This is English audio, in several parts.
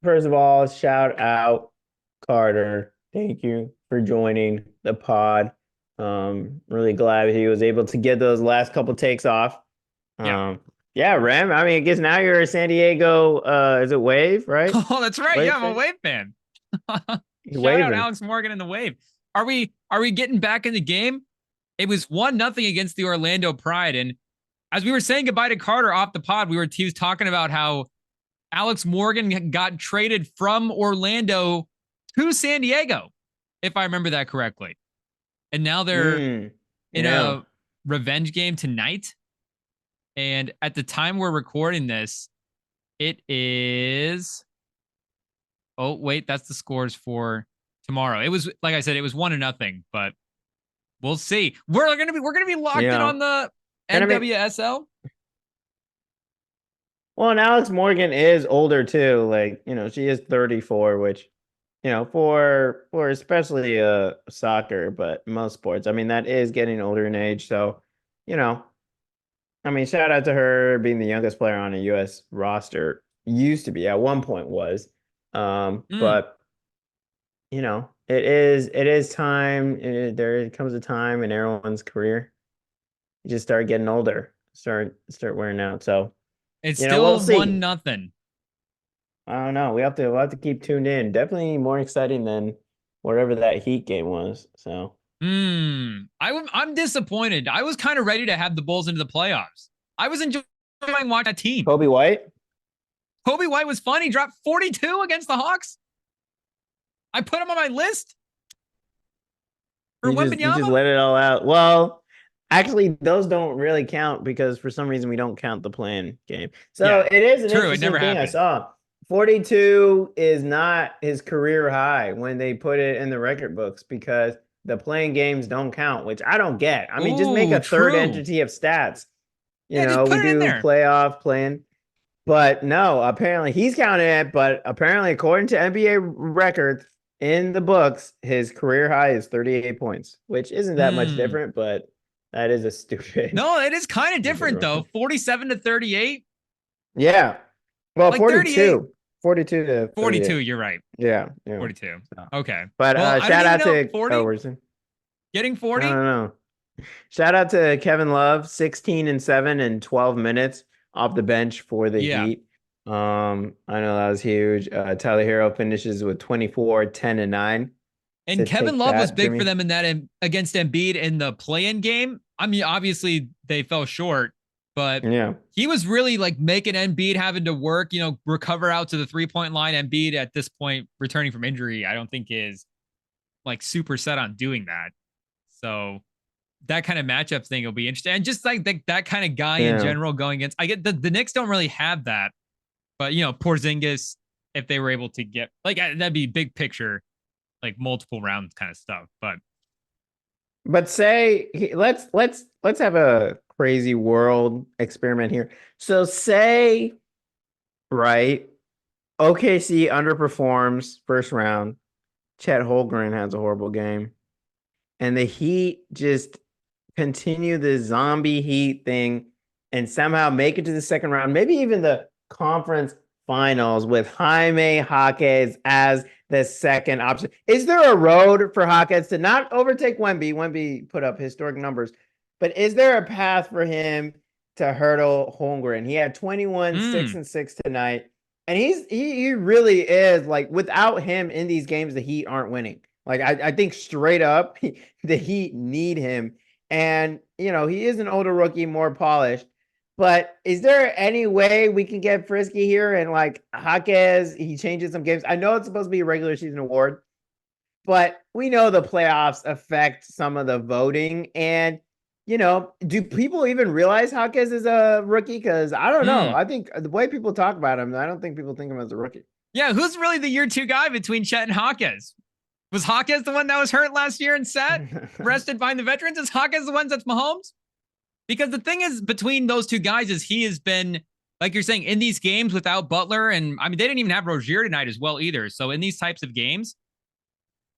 first of all, shout out Carter. Thank you for joining the pod. Really glad he was able to get those last couple takes off. Yeah. Um, yeah, Rem. I mean, I guess now you're a San Diego. Is it Wave, right? Oh, that's right. Wave Yeah, I'm a fan. Wave fan. You're Shout out waving. Alex Morgan in the Wave. Are we getting back in the game? It was 1-0 against the Orlando Pride. And as we were saying goodbye to Carter off the pod, he was talking about how Alex Morgan got traded from Orlando to San Diego, if I remember that correctly. And now they're in Yeah. a revenge game tonight. And at the time we're recording this, it is. Oh, wait, that's the scores for tomorrow. It was, like I said, it was 1-0, but we'll see. We're gonna be locked in Yeah. on the And I mean, NWSL. well, and Alex Morgan is older too. Like, she is 34, which, for especially soccer, but most sports, I mean, that is getting older in age. So, you know, I mean, shout out to her being the youngest player on a US roster. Used to be, at one point was. Mm. But it is time. There comes a time in everyone's career. You just start getting older, start wearing out. So, It's we'll still see. 1-0. I don't know. We'll have to keep tuned in. Definitely more exciting than whatever that Heat game was. So I'm disappointed. I was kind of ready to have the Bulls into the playoffs. I was enjoying watching that team. Kobe White, Kobe White was fun. He dropped 42 against the Hawks. I put him on my list for you just Wembenyama. let it all out. Well, actually, those don't really count because for some reason we don't count the playing game. So Yeah, it is an true. It interesting never thing I happened. saw. 42 is not his career high when they put it in the record books because the playing games don't count, which I don't get. I mean, just make Ooh, a third true. entity of stats. Yeah, just We put it in do there. playoff playing. But no, apparently he's counting it. But apparently, according to NBA records in the books, his career high is 38 points, which isn't that much Hmm. different, but that is a stupid, No, it is kind of stupid different though. run. 47 to 38. Yeah. Well, Like 38. 42 to 42, 38. you're right. Yeah. Yeah. 42. So. Okay. But Well, I don't shout even out know. to, oh, 40? where's it? Getting I 40? don't know. Shout out to Kevin Love, 16 and 7 in 12 minutes off the bench for the Yeah. Heat. I know that was huge. Tyler Hero finishes with 24, 10 and 9 And to Kevin take Love was that, big for Jimmy. them in that against Embiid in the play-in game. I mean, obviously they fell short, but Yeah. he was really like making Embiid having to work, recover out to the 3-point line. Embiid at this point, returning from injury, I don't think is like super set on doing that. So that kind of matchup thing will be interesting. And just like that kind of guy in Yeah. general going against, I get the Knicks don't really have that, but Porzingis, if they were able to get like that'd be big picture, like multiple rounds kind of stuff. But But let's have a crazy world experiment here. So say, right, OKC underperforms first round. Chet Holmgren has a horrible game. And the Heat just continue the zombie Heat thing and somehow make it to the second round, maybe even the conference finals with Jaime Jaquez as the second option. Is there a road for Jaquez to not overtake Wemby? Wemby put up historic numbers, but is there a path for him to hurdle Holmgren? He had 21, 6 and 6 tonight. And he really is like without him in these games, the Heat aren't winning. Like I think straight up, the Heat need him. And he is an older rookie, more polished. But is there any way we can get frisky here and like Jaquez, he changes some games? I know it's supposed to be a regular season award, but we know the playoffs affect some of the voting. And do people even realize Jaquez is a rookie? Because I don't know. I think the way people talk about him, I don't think people think of him as a rookie. yeah, who's really the year two guy between Chet and Hawkes? Was Hawkes the one that was hurt last year and sat, rested behind the veterans? Is Hawkes the one that's Mahomes? Because the thing is, between those two guys, is he has been, like you're saying, in these games without Butler, and I mean, they didn't even have Rozier tonight as well either. So in these types of games,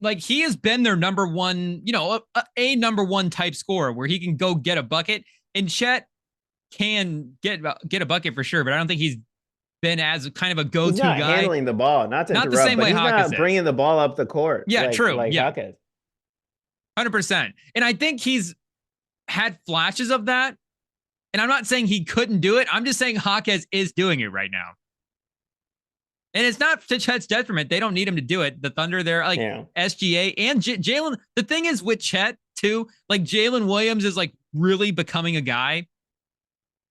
like he has been their number one, a number one type scorer where he can go get a bucket. And Chet can get a bucket for sure, but I don't think he's been as kind of a He's go-to not guy. handling the ball, not to Not the interrupt, same but way he's Hawkes not bringing is. the ball up the court. Yeah, true. Like Yeah, Hawkes. 100%. And I think he's had flashes of that. And I'm not saying he couldn't do it. I'm just saying Hawkes is doing it right now. And it's not to Chet's detriment. They don't need him to do it. The Thunder, they're like SGA and Jalen. The thing is with Chet too, like Jalen Williams is like really becoming a guy,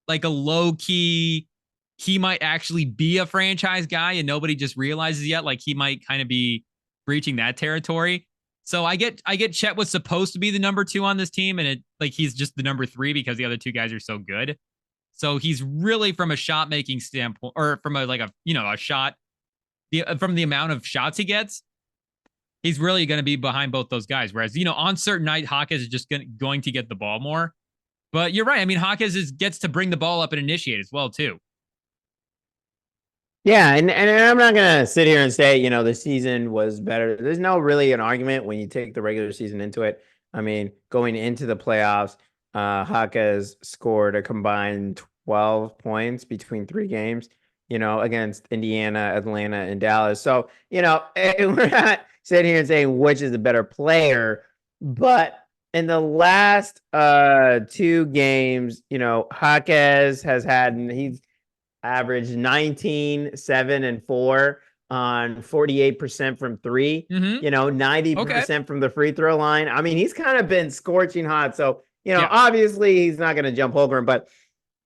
like a low key. He might actually be a franchise guy and nobody just realizes yet. Like he might kind of be breaching that territory. So I get Chet was supposed to be the number 2 on this team, and it like he's just the number 3 because the other 2 guys are so good. So he's really from a shot making standpoint, or from a a shot. From the amount of shots he gets, he's really going to be behind both those guys. Whereas, on certain night, Hawkes is just going to get the ball more. But you're right. I mean, Hawkes gets to bring the ball up and initiate as well, too. Yeah, and I'm not gonna sit here and say, the season was better. There's no really an argument when you take the regular season into it. I mean, going into the playoffs, Hawkes scored a combined 12 points between 3 games, against Indiana, Atlanta, and Dallas. So, we're not sitting here and saying which is the better player, but in the last 2 games, Hawkes has had, he's averaged 19, 7, and 4 on 48% from 3, 90% from the free throw line. I mean, he's kind of been scorching hot. So, obviously he's not going to jump Holmgren, but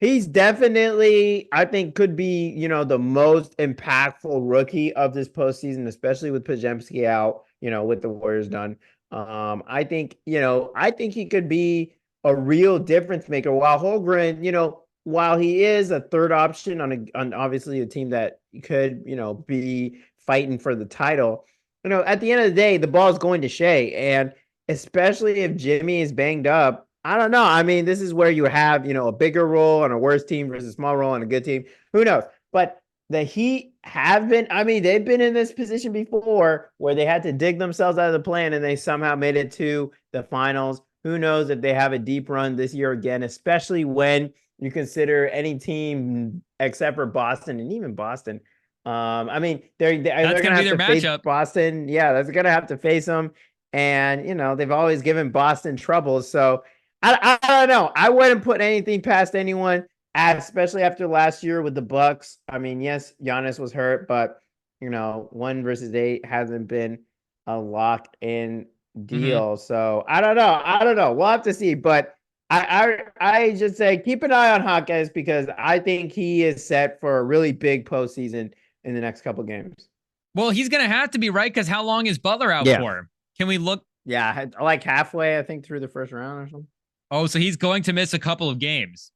he's definitely, I think, could be, the most impactful rookie of this postseason, especially with Podziemski out, with the Warriors done. I think he could be a real difference maker. While Holmgren, while he is a third option on obviously a team that could, be fighting for the title, at the end of the day, the ball is going to Shea. And especially if Jimmy is banged up, I don't know. I mean, this is where you have, a bigger role on a worse team versus a small role on a good team. Who knows? But the Heat have been, I mean, they've been in this position before where they had to dig themselves out of the plan and they somehow made it to the finals. Who knows if they have a deep run this year again, especially when you consider any team except for Boston, and even Boston. I mean, they're going to have to face Boston. Yeah, that's going to have to face them. And, they've always given Boston trouble. So I don't know. I wouldn't put anything past anyone, especially after last year with the Bucks. I mean, yes, Giannis was hurt, but 1 versus 8 hasn't been a locked-in deal. So I don't know. We'll have to see. But I just say keep an eye on Hawkes because I think he is set for a really big postseason in the next couple games. Well, he's going to have to be, right? Because how long is Butler out for? Can we look? Yeah, like halfway, I think, through the first round or something. Oh, so he's going to miss a couple of games.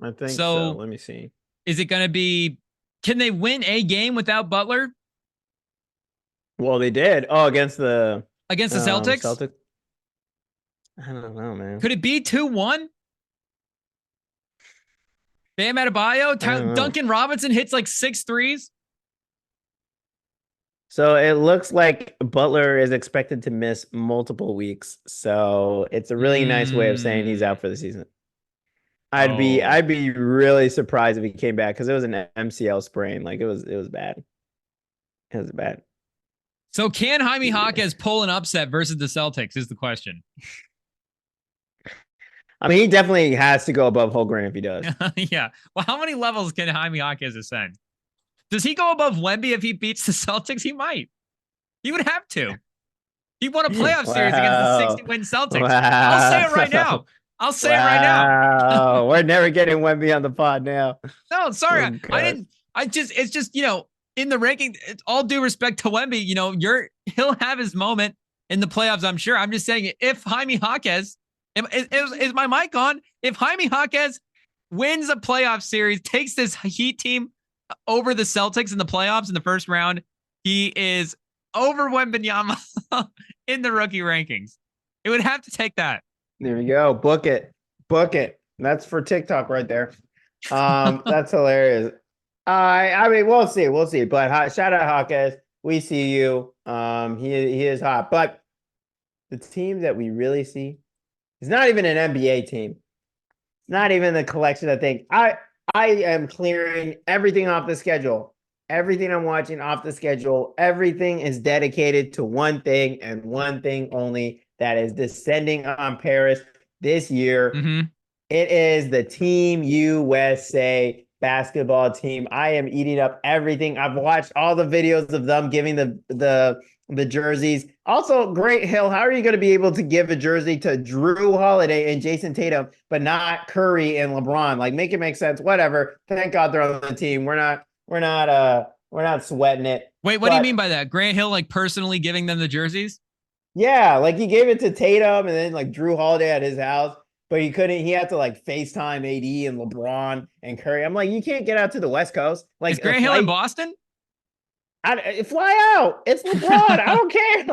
I think so. Let me see. Is it going to be, can they win a game without Butler? Well, they did. Oh, against the Celtics? Celtics? I don't know, man. Could it be 2-1? Bam Adebayo? Duncan Robinson hits like 6 threes? So it looks like Butler is expected to miss multiple weeks. So it's a really nice way of saying he's out for the season. I'd be really surprised if he came back because it was an MCL sprain. Like it was bad. It was bad. So can Jaime Hawkes pull an upset versus the Celtics is the question. I mean, he definitely has to go above Holmgren if he does. Yeah. Well, how many levels can Jaime Hawkes ascend? Does he go above Wemby if he beats the Celtics? He might. He would have to. He won a playoff series against the 60-win Celtics. Wow. I'll say it right now. It right now. We're never getting Wemby on the pod now. No, sorry. It's just, in the ranking, it's all due respect to Wemby, he'll have his moment in the playoffs, I'm sure. I'm just saying, if Jaime Hawkes, is my mic on? If Jaime Hawkes wins a playoff series, takes this Heat team over the Celtics in the playoffs in the first round, he is over Wembanyama in the rookie rankings. It would have to take that. There we go. Book it. That's for TikTok right there. That's hilarious. I mean, we'll see. But shout out Hawkes. We see you. He is hot. But the team that we really see is not even an NBA team. It's not even the collection of things. I am clearing everything off the schedule. Everything I'm watching off the schedule. Everything is dedicated to one thing and one thing only. That is descending on Paris this year. Mm-hmm. It is the Team USA basketball team. I am eating up everything. I've watched all the videos of them giving the jerseys. Also, Great Hill, how are you going to be able to give a jersey to Drew Holiday and Jason Tatum, but not Curry and LeBron? Like, make it make sense. Whatever. Thank God they're on the team. We're not sweating it. Wait, what do you mean But by that? Grant Hill like personally giving them the jerseys? yeah, like he gave it to Tatum and then like Drew Holiday at his house, but he couldn't. He had to like FaceTime AD and LeBron and Curry. I'm like, you can't get out to the West Coast. Is Like a Grant Hill in flight, Boston? fly out. It's LeBron. I don't care.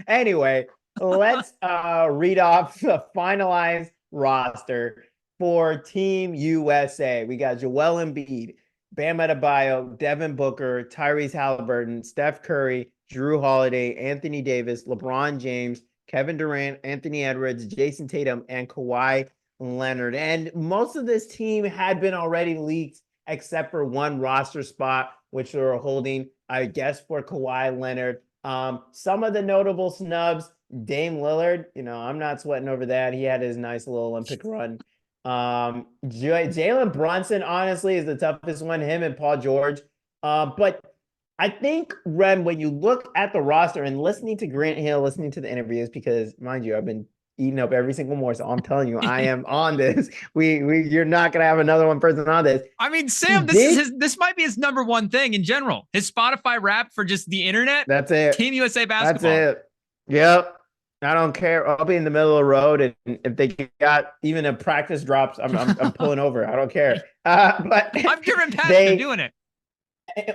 Anyway, let's read off the finalized roster for Team USA. We got Joel Embiid, Bam Adebayo, Devin Booker, Tyrese Halliburton, Steph Curry, Drew Holiday, Anthony Davis, LeBron James, Kevin Durant, Anthony Edwards, Jason Tatum, and Kawhi Leonard. And most of this team had been already leaked except for one roster spot, which they were holding, I guess, for Kawhi Leonard. Some of the notable snubs, Dame Lillard, I'm not sweating over that. He had his nice little Olympic run. Jalen Brunson, honestly, is the toughest one, him and Paul George. But I think, Rem, when you look at the roster and listening to Grant Hill, listening to the interviews, because mind you, I've been eating up every single morsel. I'm telling you, I am on this. You're not gonna have another one person on this. I mean, He Sam, did. this might be his number one thing in general. His Spotify rap for just the internet, That's it. Team USA That's basketball. it. Yep. I don't care. I'll be in the middle of the road, and if they got even a practice drops, I'm pulling over. I don't care. But I've driven past him they doing it.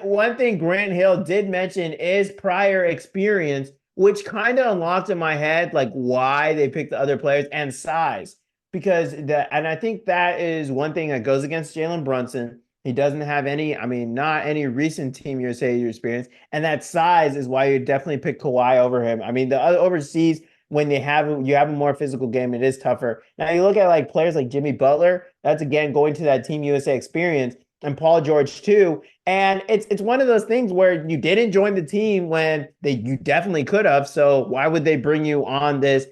one thing Grant Hill did mention is prior experience, which kind of unlocked in my head like why they picked the other players and size. And I think that is one thing that goes against Jalen Brunson. He doesn't have any, I mean, not any recent Team USA experience. And that size is why you definitely pick Kawhi over him. I mean, the other overseas, when you have a more physical game, it is tougher. Now you look at like players like Jimmy Butler, that's again going to that Team USA experience, and Paul George too. And it's one of those things where you didn't join the team when you definitely could have. So why would they bring you on this,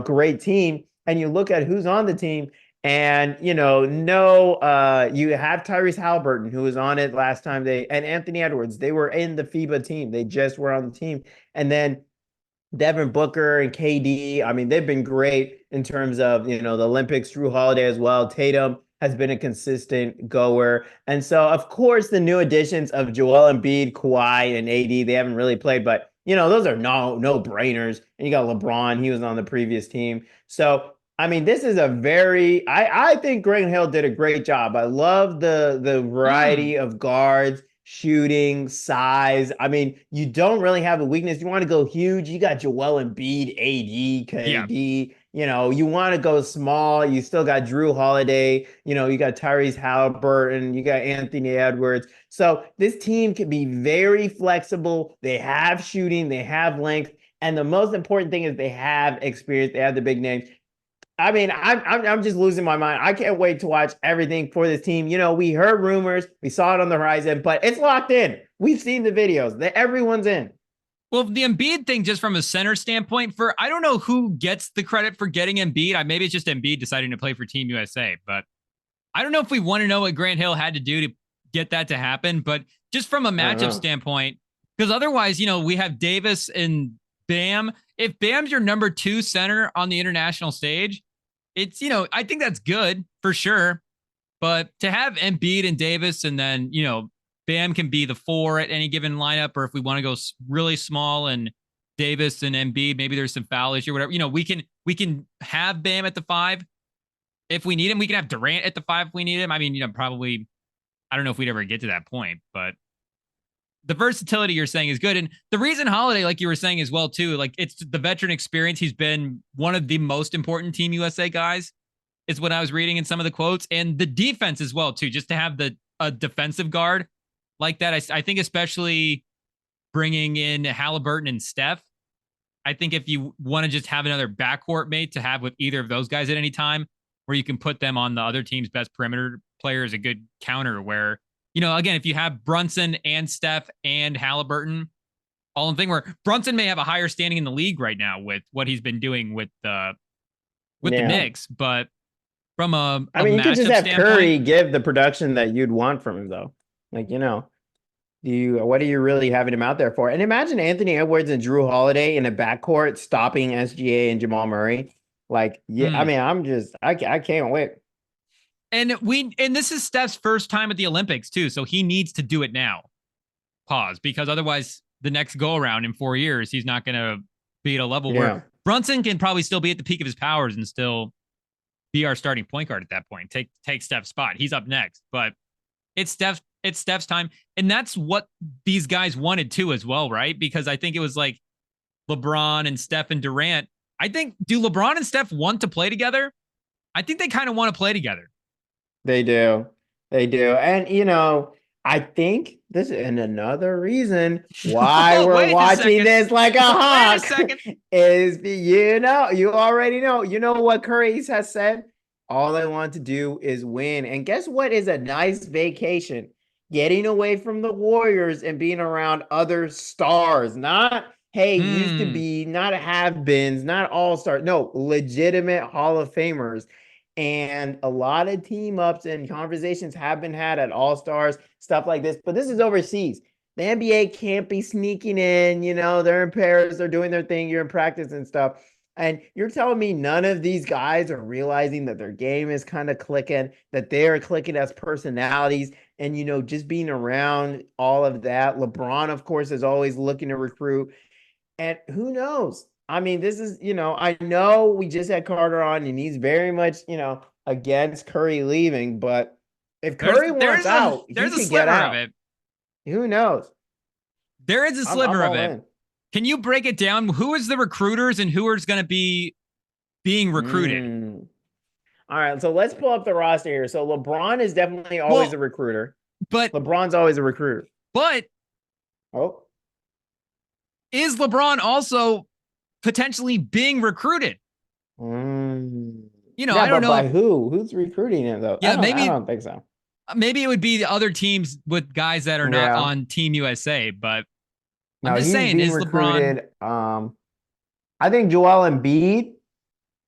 great team? And you look at who's on the team, and no, you have Tyrese Halliburton, who was on it last time, and Anthony Edwards. They were in the FIBA team. They just were on the team. And then Devin Booker and KD, I mean, they've been great in terms of, the Olympics, Drew Holiday as well. Tatum has been a consistent goer. And so, of course, the new additions of Joel Embiid, Kawhi, and AD, they haven't really played, but, those are no-brainers. And you got LeBron, he was on the previous team. So, I mean, this is I think Grant Hill did a great job. I love the variety of guards, shooting, size. I mean, you don't really have a weakness. You want to go huge, you got Joel Embiid, AD, KD. Yeah. You want to go small, you still got Drew Holiday. You got Tyrese Halliburton, you got Anthony Edwards. So this team can be very flexible. They have shooting, they have length, and the most important thing is they have experience. They have the big names. I mean, I'm just losing my mind. I can't wait to watch everything for this team. We heard rumors, we saw it on the horizon, but it's locked in. We've seen the videos. Everyone's in. Well, the Embiid thing, just from a center standpoint, I don't know who gets the credit for getting Embiid. Maybe it's just Embiid deciding to play for Team USA, but I don't know if we want to know what Grant Hill had to do to get that to happen. But just from a matchup standpoint, because otherwise, we have Davis and Bam. If Bam's your number 2 center on the international stage, it's, I think that's good for sure. But to have Embiid and Davis, and then, Bam can be the 4 at any given lineup, or if we want to go really small and Davis and Embiid, maybe there's some foul issue or whatever, we can have Bam at the 5 if we need him. We can have Durant at the 5 if we need him. I mean, probably, I don't know if we'd ever get to that point, but the versatility you're saying is good. And the reason Holiday, like you were saying as well, too, like it's the veteran experience. He's been one of the most important Team USA guys, is what I was reading in some of the quotes, and the defense as well, too, just to have a defensive guard like that. I think especially bringing in Halliburton and Steph, I think if you want to just have another backcourt mate to have with either of those guys at any time, where you can put them on the other team's best perimeter player is a good counter where, again, if you have Brunson and Steph and Halliburton all in thing where Brunson may have a higher standing in the league right now with what he's been doing with the Yeah. Knicks, but from a I mean, you could just matchup have Curry standpoint, give the production that you'd want from him, though. Like, what are you really having him out there for? And imagine Anthony Edwards and Drew Holiday in a backcourt stopping SGA and Jamal Murray. Like, yeah, I mean, I can't wait. And this is Steph's first time at the Olympics too, so he needs to do it now. Pause, because otherwise the next go around in 4 years, he's not going to be at a level where Brunson can probably still be at the peak of his powers and still be our starting point guard at that point. Take Steph's spot. He's up next, but it's Steph's time. And that's what these guys wanted too as well, right? Because I think it was like LeBron and Steph and Durant. I think, do LeBron and Steph want to play together? I think they kind of want to play together. They do. They do. And, I think this is another reason why we're watching this like a hawk is, you already know. You know what Curry has said? All I want to do is win. And guess what is a nice vacation? Getting away from the Warriors and being around other stars. Not, hey, used to be, not have-beens, not all-stars. No, legitimate Hall of Famers. And a lot of team ups and conversations have been had at All-Stars, stuff like this. But this is overseas. The NBA can't be sneaking in. They're in Paris. They're doing their thing. You're in practice and stuff. And you're telling me none of these guys are realizing that their game is kind of clicking, that they are clicking as personalities and, just being around all of that. LeBron, of course, is always looking to recruit. And who knows? I mean, this is, I know we just had Carter on and he's very much, against Curry leaving, but if Curry wants out, there's he a can get sliver out. of it. Who knows? There is a sliver I'm of it. in. Can you break it down? Who is the recruiters and who is going to be being recruited? All right, so let's pull up the roster here. So LeBron is definitely always a recruiter. But LeBron's always a recruiter. But is LeBron also potentially being recruited? I don't know by who. Who's recruiting him though? Yeah, I don't think so. Maybe it would be the other teams with guys that are not on Team USA. But I'm just saying, is recruited, LeBron? I think Joel Embiid,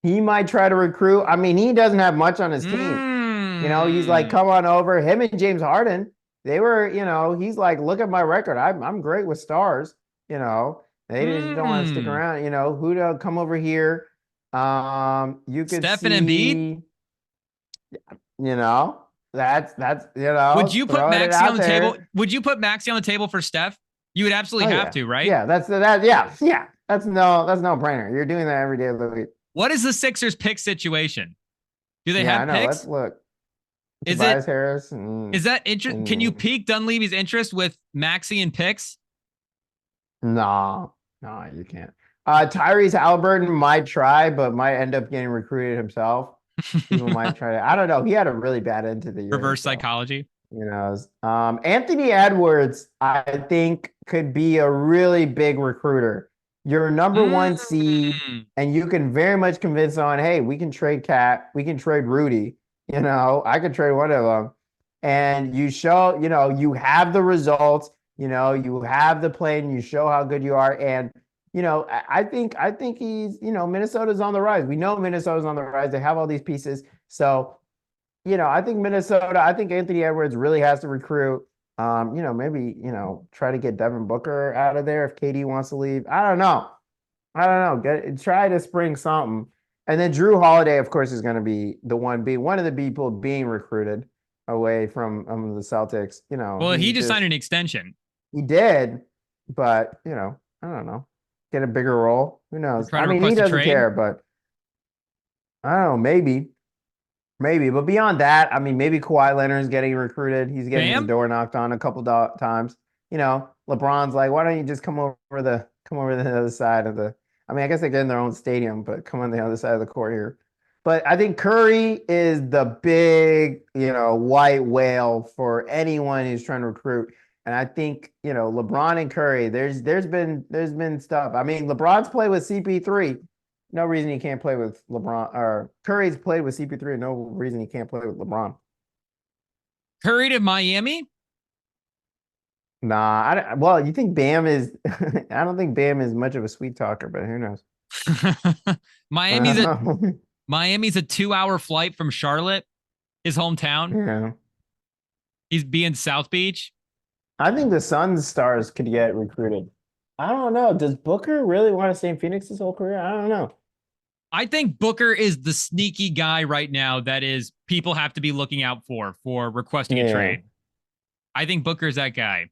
he might try to recruit. I mean, he doesn't have much on his team. He's like, come on over. Him and James Harden, they were, he's like, look at my record. I'm great with stars. They just don't want to stick around. Who to come over here? You could Stephen Embiid. That's Would you put Maxey on the table? Would you put Maxey on the table for Steph? You would absolutely have to, right? Yeah, that's yeah. That's no brainer. You're doing that every day of the week. What is the Sixers pick situation? Do they have picks? Let's look. Is Tobias it Harris? Is that interest? Can you pique Dunleavy's interest with Maxey and picks? No, you can't. Tyrese Halliburton might try, but might end up getting recruited himself. People might try to. I don't know. He had a really bad end to the year. Reverse psychology. Anthony Edwards, I think, could be a really big recruiter. You're number one seed, and you can very much convince on, hey, we can trade Cat, we can trade Rudy. I could trade one of them. And you show, you have the results, you have the play, and you show how good you are. And I think he's, Minnesota's on the rise. We know Minnesota's on the rise. They have all these pieces. So, I think I think Anthony Edwards really has to recruit. Maybe, try to get Devin Booker out of there if KD wants to leave. I don't know. Try to spring something. And then Drew Holiday, of course, is going to be one of the people being recruited away from the Celtics. Well, he just signed an extension. He did, but, I don't know. Get a bigger role. Who knows? I mean, he doesn't care, but I don't know. Maybe. But beyond that, I mean, maybe Kawhi Leonard's getting recruited. He's getting his door knocked on a couple times. LeBron's like, why don't you just come over the other side of the? I mean, I guess they get in their own stadium, but come on the other side of the court here. But I think Curry is the big, white whale for anyone who's trying to recruit. And I think, LeBron and Curry, there's been stuff. I mean, LeBron's played with CP3. No reason he can't play with LeBron. Or Curry's played with CP3. No reason he can't play with LeBron. Curry to Miami? Nah, well, you think Bam is? I don't think Bam is much of a sweet talker, but who knows? Miami's a Uh, Miami's a 2-hour flight from Charlotte, his hometown. yeah, He's being South Beach. I think the Suns stars could get recruited. I don't know. Does Booker really want to stay in Phoenix his whole career? I don't know. I think Booker is the sneaky guy right now that is people have to be looking out for requesting a Yeah, trade. I think Booker's that guy.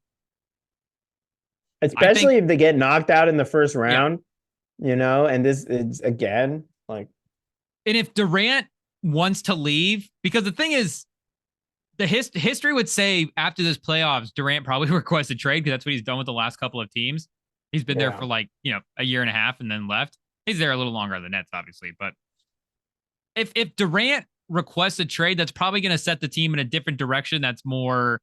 I think, especially if they get knocked out in the first yeah. round, and this is again like, And if Durant wants to leave, because the thing is, the history would say after this playoffs, Durant probably requests a trade because that's what he's done with the last couple of teams. He's been there yeah. for like, a year and a half and then left. He's there a little longer on the Nets, obviously. But if Durant requests a trade, that's probably going to set the team in a different direction. That's more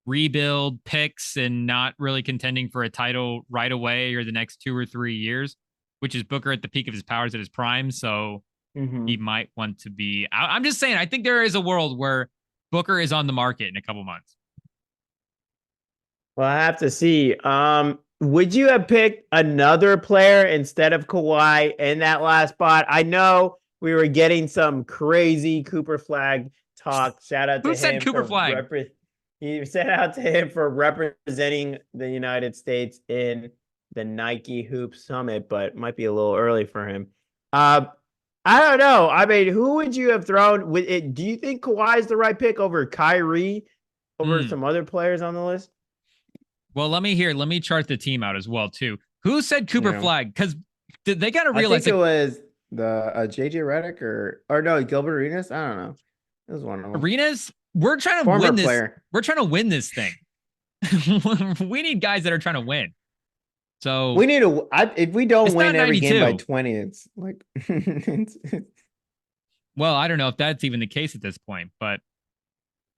rebuild picks and not really contending for a title right away or the next 2 or 3 years, which is Booker at the peak of his powers at his prime. So he might want to be out. I'm just saying, I think there is a world where Booker is on the market in a couple months. Well, I have to see. Would you have picked another player instead of Kawhi in that last spot? I know we were getting some crazy Cooper Flag talk. Shout out to Who said him Cooper for Flag? he shout out to him for representing the United States in the Nike Hoop Summit, but might be a little early for him. I don't know. I mean, who would you have thrown with it? Do you think Kawhi is the right pick over Kyrie, over some other players on the list? Well, let me chart the team out as well too. Who said Cooper Yeah. Flag? Because they got to I realize think it was the JJ Redick or no, Gilbert Arenas. I don't know. It was one of them. Arenas. We're trying to Former win this. player. We're trying to win this thing. We need guys that are trying to win. So We need to. If we don't it's win not every game by 92. 20, it's like. Well, I don't know if that's even the case at this point, but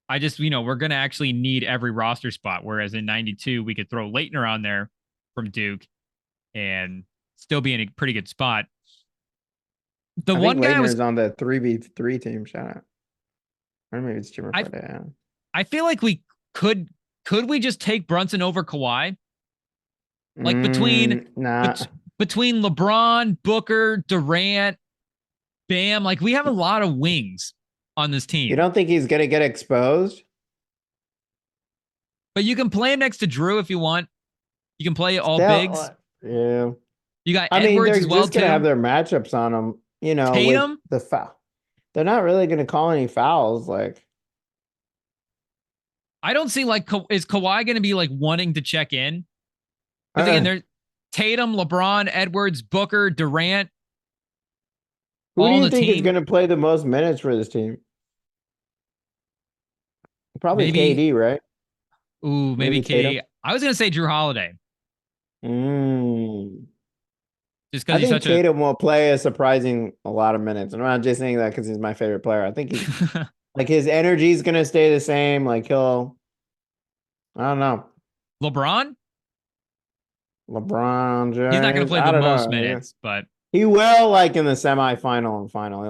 I just, we're going to actually need every roster spot. Whereas in 92, we could throw Leitner on there from Duke and still be in a pretty good spot. The I one think guy was Leitner's on the 3v3 team. Shout out. Or maybe it's Jimmer Friday. I feel like we could we just take Brunson over Kawhi? Like between LeBron, Booker, Durant, Bam, like we have a lot of wings on this team. You don't think he's gonna get exposed? But you can play him next to Drew if you want. You can play all bigs. Yeah. You got I mean, Edwards they're as well just gonna too. have their matchups on them. Tatum? With the foul. They're not really gonna call any fouls. Like, I don't see is Kawhi going to be like wanting to check in? Because again, there's Tatum, LeBron, Edwards, Booker, Durant. who do you think is going to play the most minutes for this team? Probably KD, right? Ooh, maybe KD. I was going to say Drew Holiday. Just because I he's think such Tatum will play a lot of minutes. I'm not just saying that because he's my favorite player. I think he's like his energy is going to stay the same. Like I don't know. LeBron James. He's not going to play the most minutes, but he will, like in the semifinal and final.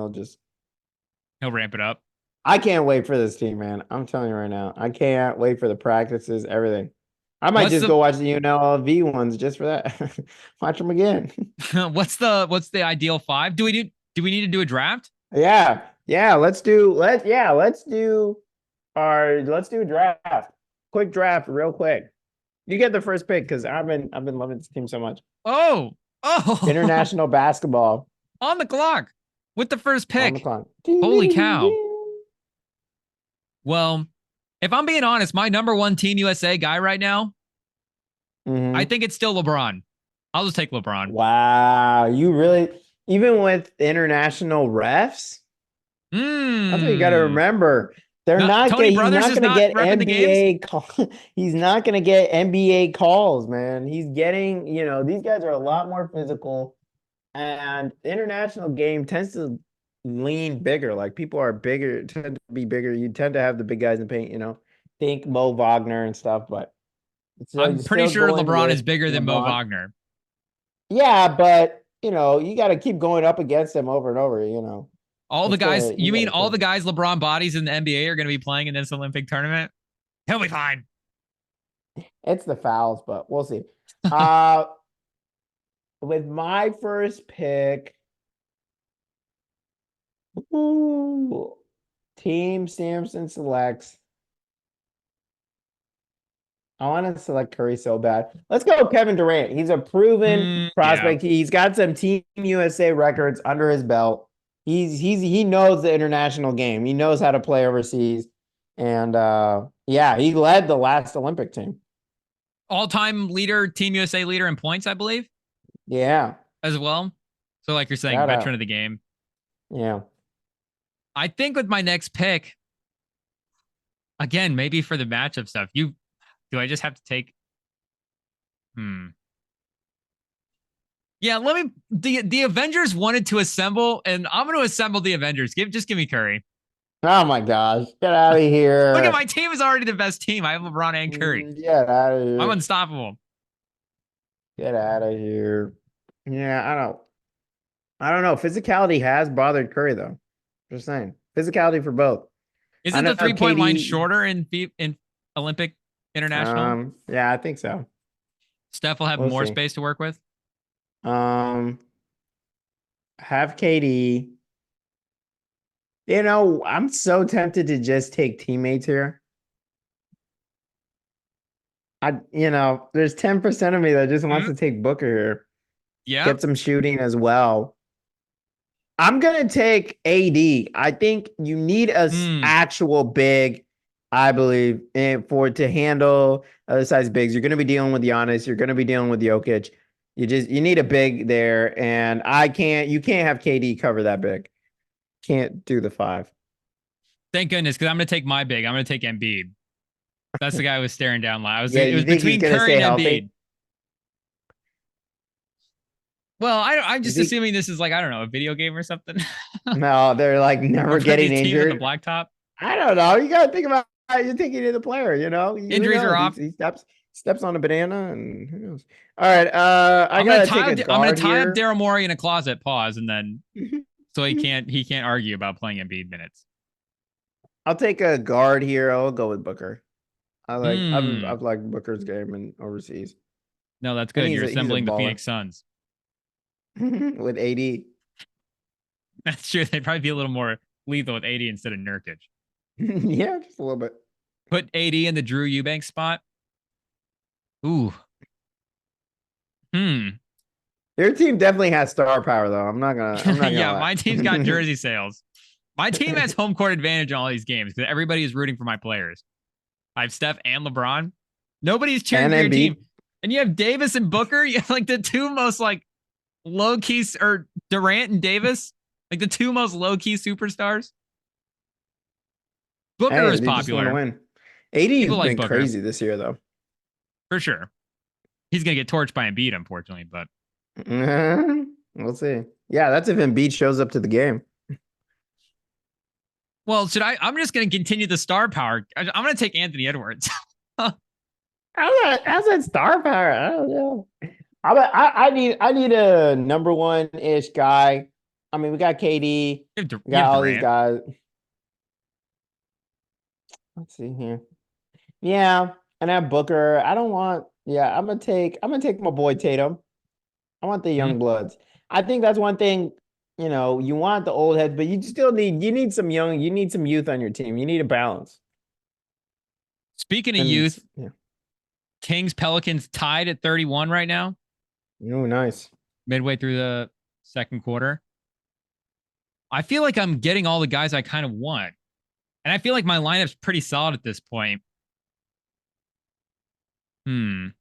he'll ramp it up. I can't wait for this team, man. I'm telling you right now. I can't wait for the practices, everything. I might go watch the UNLV ones just for that. Watch them again. What's the ideal 5? Do we need to do a draft? Yeah. Let's do a draft. Quick draft, real quick. You get the first pick because I've been loving this team so much. Oh, International basketball on the clock with the first pick. On the clock. Holy cow! Well, if I'm being honest, my number one Team USA guy right now, I think it's still LeBron. I'll just take LeBron. Wow, you really, even with international refs? That's what you got to remember. He's not going to get NBA he's not going to get NBA calls, man. He's getting, these guys are a lot more physical, and the international game tends to lean bigger. Like people are bigger, tend to be bigger. You tend to have the big guys in paint, think Mo Wagner and stuff, but I'm pretty sure LeBron is bigger than Mo Wagner. Yeah, but you got to keep going up against him over and over. All the It's guys, gonna, you you mean gotta all kill the him. guys LeBron bodies in the NBA are going to be playing in this Olympic tournament? He'll be fine. It's the fouls, but we'll see. Uh, with my first pick, ooh, Team Samson selects. I want to select Curry so bad. Let's go Kevin Durant. He's a proven Yeah. prospect. He's got some Team USA records under his belt. He knows the international game. He knows how to play overseas. And yeah, he led the last Olympic team. All-time leader, Team USA leader in points, I believe, Yeah. as well. So, like you're saying, Shout veteran out. of the game. Yeah. I think with my next pick, again, maybe for the matchup stuff, do I just have to take? Yeah, let me. The Avengers wanted to assemble, and I'm going to assemble the Avengers. Just give me Curry. Oh my gosh. Get out of Look at here. my team is already the best team. I have LeBron and Curry. Get out of I'm here. unstoppable. Get out of here. Yeah, I don't know. Physicality has bothered Curry though. Just saying. Physicality for both. I Isn't know the 3-point line KD. shorter in Olympic International? Yeah, I think so. Steph will have We'll more see. space to work with. Um, have KD. I'm so tempted to just take teammates here. There's 10% of me that just wants to take Booker here. Yeah. Get some shooting as well. I'm gonna take AD. I think you need a actual big, I believe, to handle other size bigs. You're gonna be dealing with Giannis. You're gonna be dealing with Jokic. You need a big there, and you can't have KD cover that big. Can't do the 5. Thank goodness, because I'm going to take my big. I'm going to take Embiid. That's the guy I was staring down. Yeah, It you was think he's between gonna Curry stay and healthy? Embiid. Well, I'm You just think? assuming this is like, I don't know, a video game or something. No, they're like never Or for getting these teams on the injured. blacktop. I don't know. You gotta think about how you're thinking of the player. Who Injuries are knows? off. He steps on a banana, and who knows? All right. I I'm gonna gotta tie take up. a I'm gonna guard tie up here. Daryl Morey in a closet. Pause, and then so he can't argue about playing Embiid minutes. I'll take a guard here. I'll go with Booker. I've Hmm. liked Booker's game in overseas, No, that's and good. You're he's a assembling the baller Phoenix Suns. with AD. That's true. They'd probably be a little more lethal with AD instead of Nurkic. Yeah, just a little bit. Put AD in the Drew Eubanks spot. Ooh. Their team definitely has star power, though. I'm not gonna Yeah, lie. my team's got jersey sales. My team has home court advantage in all these games because everybody is rooting for my players. I have Steph and LeBron. Nobody's cheering And for your Embiid. team. And you have Davis and Booker. You have like the two most like low key, or Durant and Davis, like the two most low key superstars. Booker Hey, is they just want to popular. win. AD's People like been Booker crazy this year, though. for sure. He's gonna get torched by Embiid, unfortunately, but We'll see. Yeah, that's if Embiid shows up to the game. well, I'm just gonna continue the star power. I'm gonna take Anthony Edwards. How's that star power? I don't know. I need a number one ish guy. I mean, we got KD, we You got have all these Durant. guys. Let's see here. Yeah, and I have Booker. I don't want. Yeah, I'm gonna take my boy Tatum. I want the young bloods. I think that's one thing. You want the old heads, but you need some youth on your team. You need a balance. Speaking of And youth, yeah. Kings Pelicans tied at 31 right now, Oh, nice. midway through the second quarter. I feel like I'm getting all the guys I kind of want. And I feel like my lineup's pretty solid at this point. I'm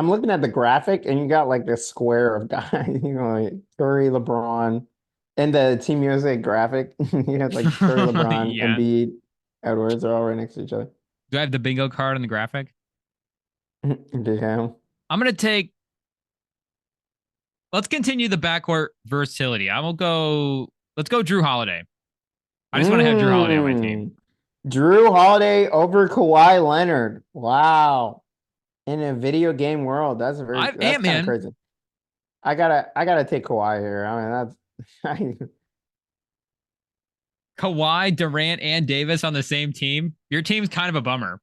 looking at the graphic, and you got like this square of guys, like Curry, LeBron, and the Team USA graphic. You have like Curry, LeBron, Yeah. Embiid, Edwards are all right next to each other. Do I have the bingo card on the graphic? Yeah. I'm going to take. Let's continue the backcourt versatility. Let's go Drew Holiday. I just want to have Drew Holiday on my team. Drew Holiday over Kawhi Leonard. Wow. In a video game world, that's kind of crazy. I gotta take Kawhi here. I mean, that's Kawhi, Durant, and Davis on the same team. Your team's kind of a bummer.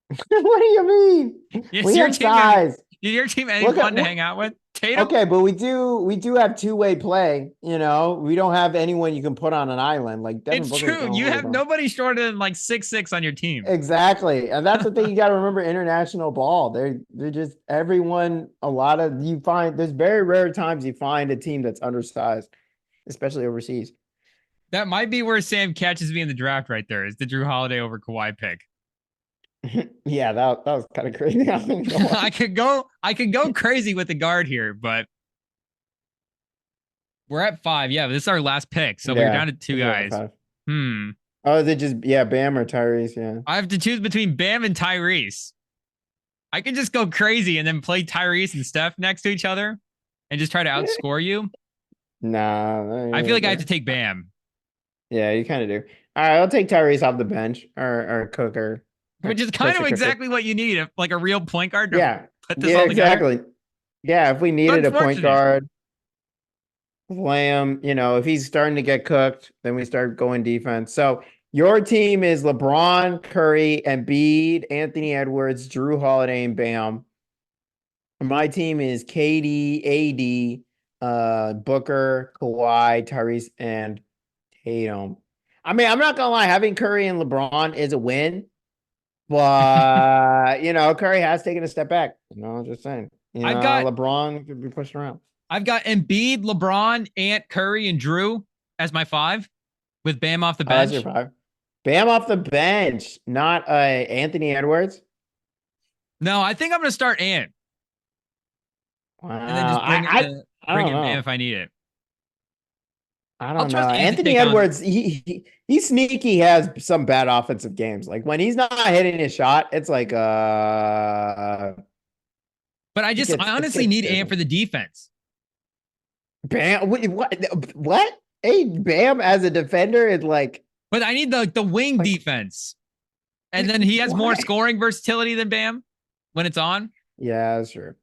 what do you mean? Is We your have team gonna be? size. Is your team any Look at fun to hang out with? Tatum? okay, but we do have two-way play. We don't have anyone you can put on an island. Like Devin It's Booker's true. gonna You hold it have down. nobody shorter than like 6'6" on your team. Exactly. And that's the thing you got to remember international ball. They're just everyone a lot of you find there's very rare times you find a team that's undersized, especially overseas. That might be where Sam catches me in the draft right there. Is the Drew Holiday over Kawhi pick? Yeah, that was kind of crazy. I could go crazy with the guard here, but we're at 5. Yeah, this is our last pick, so we're Yeah, down to 2 yeah, guys. Hmm. Oh, is it just Bam or Tyrese? Yeah. I have to choose between Bam and Tyrese. I could just go crazy and then play Tyrese and Steph next to each other and just try to outscore you. Nah, I feel like I have to take Bam. yeah, you kind of do. All right, I'll take Tyrese off the bench or Cooker. Which is kind Pressure of cooker. exactly what you need, like a real point guard to Yeah. put this Yeah, all together. exactly. Yeah, if we needed a point Unfortunate. guard, play him, if he's starting to get cooked, then we start going defense. So your team is LeBron, Curry, Embiid, Anthony Edwards, Drew Holiday, and Bam. My team is KD, AD, Booker, Kawhi, Tyrese, and Tatum. I mean, I'm not gonna lie, having Curry and LeBron is a win, but Curry has taken a step back. Just saying. I've got LeBron could be pushed around. I've got Embiid, LeBron, Ant, Curry, and Drew as my 5 with Bam off the bench. That's your 5. Bam off the bench, not Anthony Edwards. No, I think I'm gonna start Ant. Wow. And then just bring in Bam if I need it. I don't know. Ant Anthony Edwards, he sneaky has some bad offensive games. Like when he's not hitting his shot, it's like But I honestly need Ant for the defense. Bam, what? Hey, Bam as a defender is like. But I need the wing defense. And then he has more scoring versatility than Bam when it's on. Yeah, that's true.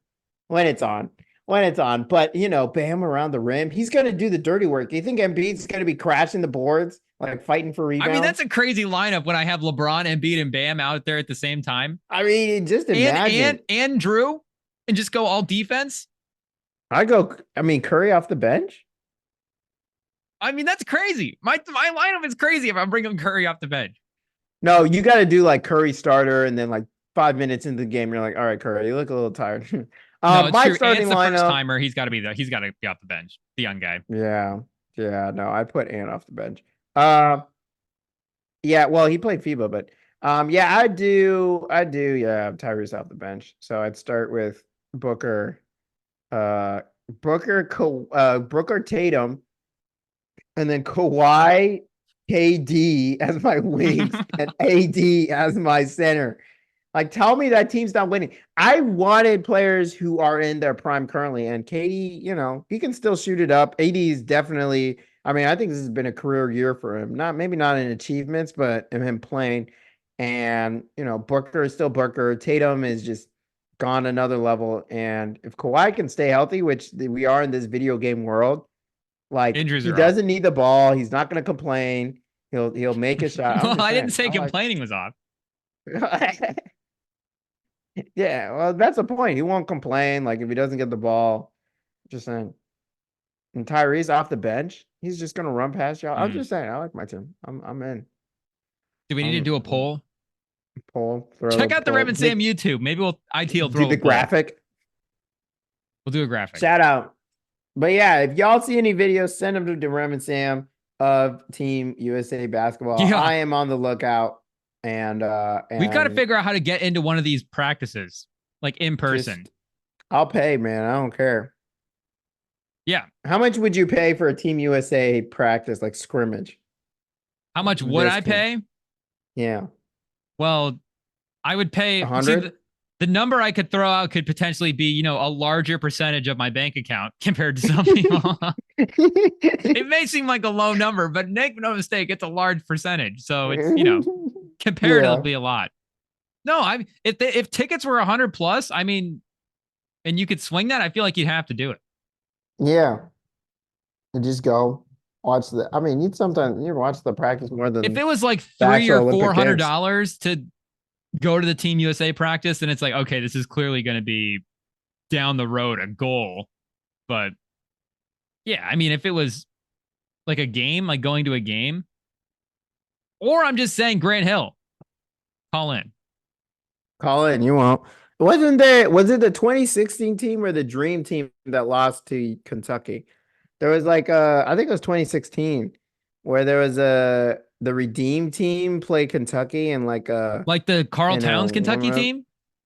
When it's on. But, Bam around the rim, he's going to do the dirty work. Do you think Embiid's going to be crashing the boards, like fighting for rebounds? I mean, that's a crazy lineup when I have LeBron, Embiid, and Bam out there at the same time. I mean, just imagine. And Drew, and just go all defense. Curry off the bench? I mean, that's crazy. My lineup is crazy if I'm bringing Curry off the bench. No, you got to do like Curry starter, and then like 5 minutes into the game, you're like, all right, Curry, you look a little tired. No, it's my true. starting Ant's the lineup, first timer. He's got to be off the bench. The young guy. Yeah. No, I put Ant off the bench. Yeah. Well, he played FIBA, but yeah, I do. Yeah, Tyrese off the bench. So I'd start with Booker, Booker Tatum, and then Kawhi, KD as my wings, and AD as my center. Like, tell me that team's not winning. I wanted players who are in their prime currently, and KD, he can still shoot it up. AD is definitely. I mean, I think this has been a career year for him. Maybe not in achievements, but in him playing. And Booker is still Booker. Tatum is just gone another level. And if Kawhi can stay healthy, which we are in this video game world, like Injuries he are doesn't need the ball. He's not going to complain. He'll make a shot. Well, I didn't say complaining was off. Yeah, well, that's the point. He won't complain. Like if he doesn't get the ball, just saying. And Tyrese off the bench, he's just gonna run past y'all. I'm just saying, I like my team. I'm in. Do we need to do a poll? Check out the Rem and Sam YouTube. Maybe IT will throw do the graphic. We'll do a graphic. Shout out. But yeah, if y'all see any videos, send them to Rem and Sam of Team USA Basketball. Yeah. I am on the lookout. And we got to figure out how to get into one of these practices, like in person. I'll pay, man. I don't care. Yeah. How much would you pay for a Team USA practice, like scrimmage? How much would I pay? Yeah. Well, I would pay 100. The number I could throw out could potentially be, a larger percentage of my bank account compared to some people. It may seem like a low number, but make no mistake, it's a large percentage. So it's, comparatively a lot. No, if tickets were 100 plus, I mean, and you could swing that, I feel like you'd have to do it. Yeah. And just go watch the. I mean, you watch the practice more If than it was like the three actual or four Olympic hundred games. dollars to go to the Team USA practice, then it's like, okay, this is clearly going to be down the road a goal. But yeah, I mean, if it was like a game, like going to a game, or I'm just saying Grant Hill, call in. Call it and you won't. Wasn't there? Was it the 2016 team or the Dream team that lost to Kentucky? There was like I think it was 2016 where there was the Redeem team play Kentucky and like Like the Carl in a Towns warm Kentucky up. team?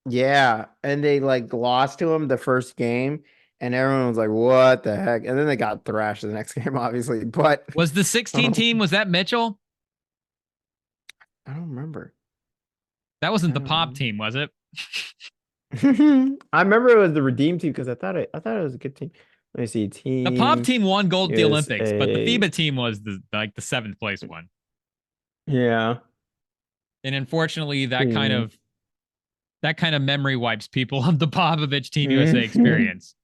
Yeah, and they like lost to him the first game, and everyone was like, "What the heck?" And then they got thrashed the next game, obviously. But Was the 16 team, um, was that Mitchell? I don't remember. That I wasn't the pop don't team, was it? remember. I remember it was the Redeem team because I thought it was a good team. Let me see, The pop Team team won gold at the Olympics, but the USA. FIBA team was the seventh place one. Yeah, And unfortunately, team. that kind of memory wipes people of the Popovich Team USA experience.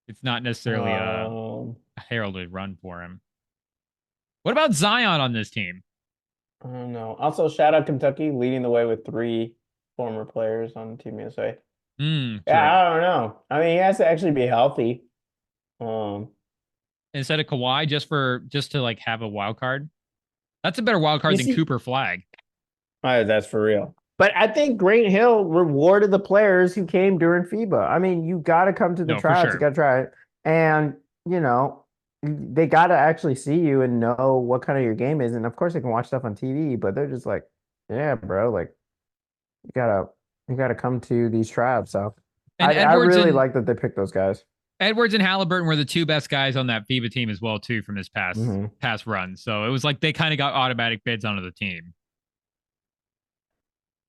It's not necessarily a Um, heralded run for him. What about Zion on this team? I don't know. Also, shout out Kentucky leading the way with three former players on Team USA. Yeah, True. I don't know. I mean, he has to actually be healthy. Um, Instead of Kawhi, just to like have a wild card. That's a better wild card you than see, Cooper Flag. that's for real. But I think Grant Hill rewarded the players who came during FIBA. I mean, you got to come to the No, for tryouts. You sure. got to try it, and you know, they got to actually see you and know what kind of your game is. And of course, they can watch stuff on TV, but they're just like, yeah, bro, like you gotta you gotta come to these tryouts. So And I really like that they picked those guys. Edwards and Halliburton were the two best guys on that FIBA team as well too from this Hmm. past run. So it was like they kind of got automatic bids onto the team.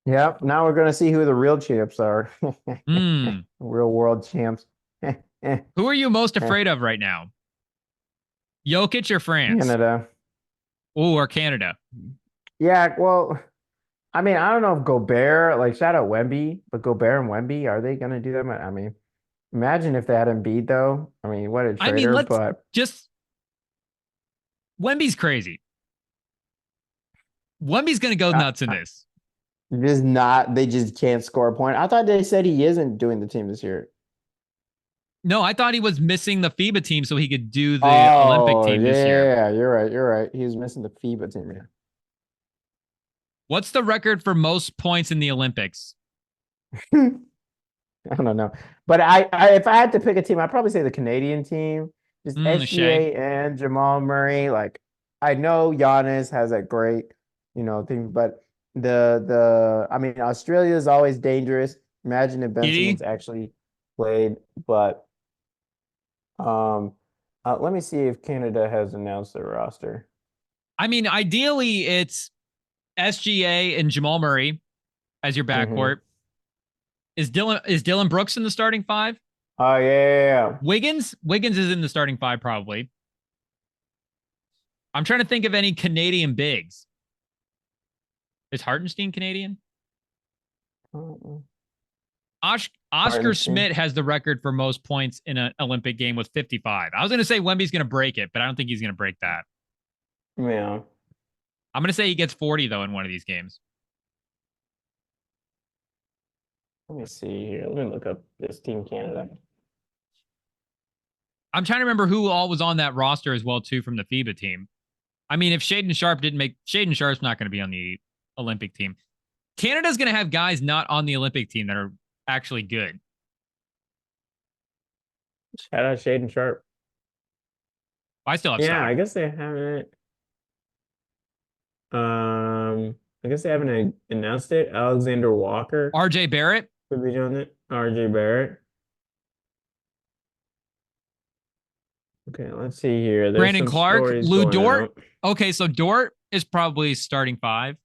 Yep. Now we're gonna see who the real champs are. Hmm. Real world champs. Who are you most afraid of right now? Jokic or France? Canada. Oh, or Canada? Yeah, well, I mean, I don't know if Gobert, like shout out Wemby, but Gobert and Wemby, are they gonna do that? I mean, imagine if they had Embiid though. I mean, what a I mean, traitor, let's but just Wemby's crazy. Wemby's going to go nuts in I this. just not, they just can't score a point. I thought they said he isn't doing the team this year. No, I thought he was missing the FIBA team so he could do the Olympic Oh, team this year. yeah, you're right. You're right. He was missing the FIBA team. What's the record for most points in the Olympics? Yeah. I don't know. But if I had to pick a team, I'd probably say the Canadian team. Just Shea. SGA and Jamal Murray. Like I know Giannis has a great, thing, but I mean Australia is always dangerous. Imagine if Ben Simmons Giddy. actually played. But um let me see if Canada has announced their roster. I mean, ideally, it's SGA and Jamal Murray as your Hmm. backcourt. Dylan Brooks in the starting five? Oh yeah. Wiggins is in the starting five probably. I'm trying to think of any Canadian bigs. Is Hartenstein Canadian? Oscar Hardenstein. Schmidt has the record for most points in an Olympic game with 55. I was going to say Wemby's going to break it, but I don't think he's going to break that. Yeah. I'm going to say he gets 40 though in one of these games. Let me see here. Let me look up this Team Canada. I'm trying to remember who all was on that roster as well too from the FIBA team. I mean, if Shaden Sharp didn't make Shaden Sharp's not going to be on the Olympic team. Canada's going to have guys not on the Olympic team that are actually good. Shout out Shaden Sharp. I still have Yeah, stock. I guess they haven't. I guess they haven't announced it. Alexander Walker RJ Barrett, could be doing it. RJ Barrett. Okay, let's see here. There's Brandon some Clark, stories Lou going Dort. out. Okay, so Dort is probably starting five.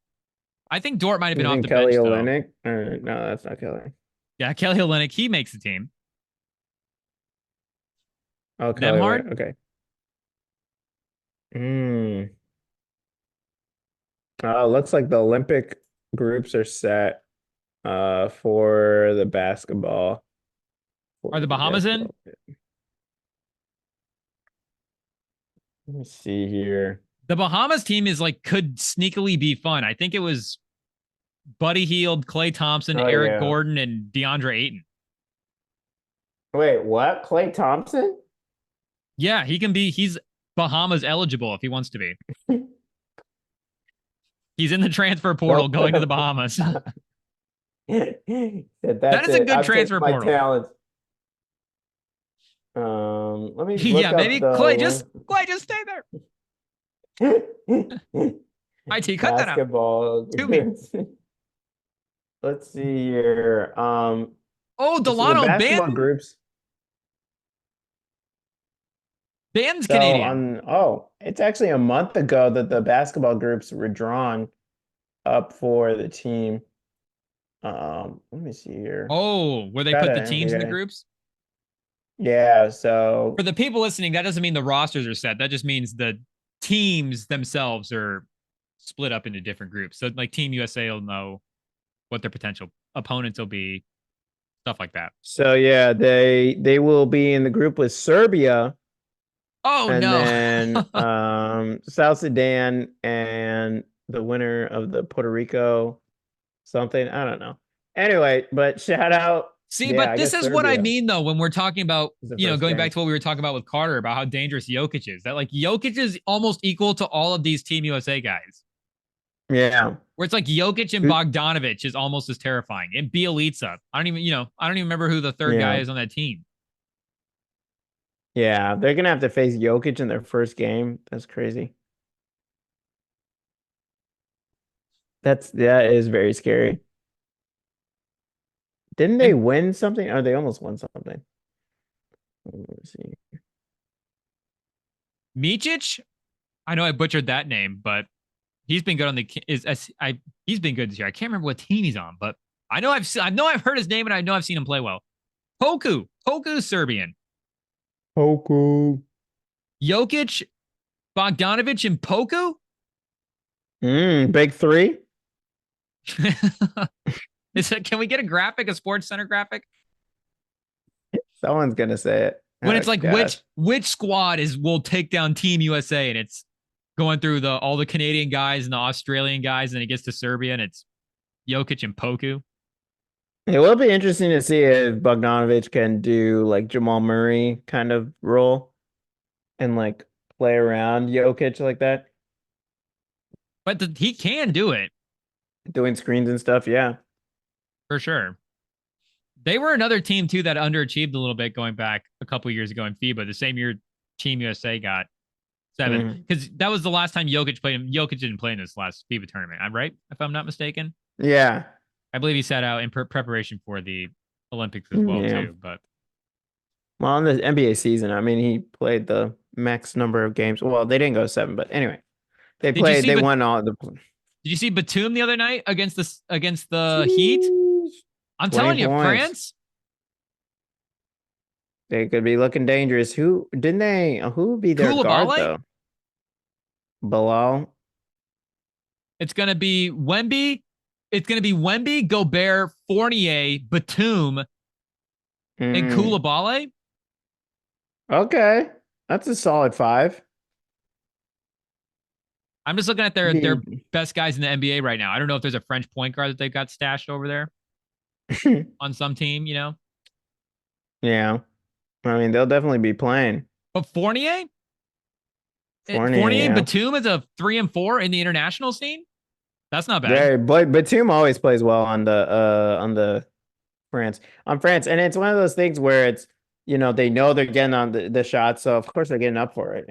I think Dort might have been You off think the Kelly bench though. Olynyk? No, that's not Kelly. Yeah, Kelly Olynyk, he makes the team. Oh, Kelly Nemhard, Olynyk. Okay. Hmm. Oh, looks like the Olympic groups are set for the basketball. Are the Bahamas in? Let me see here. The Bahamas team is like could sneakily be fun. I think it was Buddy Hield, Klay Thompson, Oh Eric yeah. Gordon, and DeAndre Ayton. Wait, what? Klay Thompson? Yeah, he can be. He's Bahamas eligible if he wants to be. He's in the transfer portal going to the Bahamas. That's That is a it. good I've taken transfer my portal. talents. Let me look Yeah, up maybe Klay just stay there. the IT, cut that out. basketball. To me. Let's see here. Oh, So the Delano basketball groups. Ban's So Canadian. it's actually a month ago that the basketball groups were drawn up for the team. Let me see here. Oh, where they Got put the it, teams in the NBA. groups? Yeah, so For the people listening, that doesn't mean the rosters are set. That just means the teams themselves are split up into different groups. So like Team USA will know what their potential opponents will be, stuff like that. yeah, they will be in the group with Serbia Oh and no. then South Sudan and the winner of the Puerto Rico something. I don't know. Anyway, but shout out. See, Yeah, but I this guess is what I Serbia mean though when we're talking about, is the you know, first going back game. to what we were talking about with Carter about how dangerous Jokic is. That like Jokic is almost equal to all of these Team USA guys. Yeah. Where it's like Jokic and Bogdanovich is almost as terrifying. And Bielitsa. I don't even remember who the third guy Yeah. is on that team. Yeah, they're gonna have to face Jokic in their first game. That's crazy. That is very scary. Didn't they And win something? Or they almost won something. Let's see. Micic, I know I butchered that name, but he's been good on the he's been good this year. I can't remember what team he's on, but I know I've heard his name and I know I've seen him play well. Poku's Serbian. Poku. Jokic, Bogdanovich, and Poku. Big three. Can we get a graphic, a Sports Center graphic? Someone's gonna say it. When Oh, it's like gosh. which squad will take down Team USA, and it's going through all the Canadian guys and the Australian guys, and it gets to Serbia, and it's Jokic and Poku. It will be interesting to see if Bogdanovich can do like Jamal Murray kind of role and like play around Jokic like that, But he can do it doing screens and stuff. Yeah. for sure. They were another team too that underachieved a little bit going back a couple years ago in FIBA. The same year Team USA got 7 because that was the last time Jokic played him. Jokic didn't play in this last FIBA tournament. I'm right, if I'm not mistaken. Yeah. I believe he sat out in preparation for the Olympics as well too. But well, in the NBA season, I mean, he played the max number of games. Well, they didn't go 7, but anyway, they played. They won all the. Did you see Batum the other night against the Heat? I'm telling you, points. France. They could be looking dangerous. Who would be their guard though? Bilal. It's gonna be Wemby. It's gonna be Wemby, Gobert, Fournier, Batum, and Koulibaly. Okay, that's a solid 5. I'm just looking at their best guys in the NBA right now. I don't know if there's a French point guard that they've got stashed over there on some team, you know? Yeah. I mean, they'll definitely be playing. But Fournier yeah. Batum is a 3 and 4 in the international scene. That's not bad. Yeah, but Batum always plays well on the France. And it's one of those things where it's, they know they're getting on the shot, so of course they're getting up for it,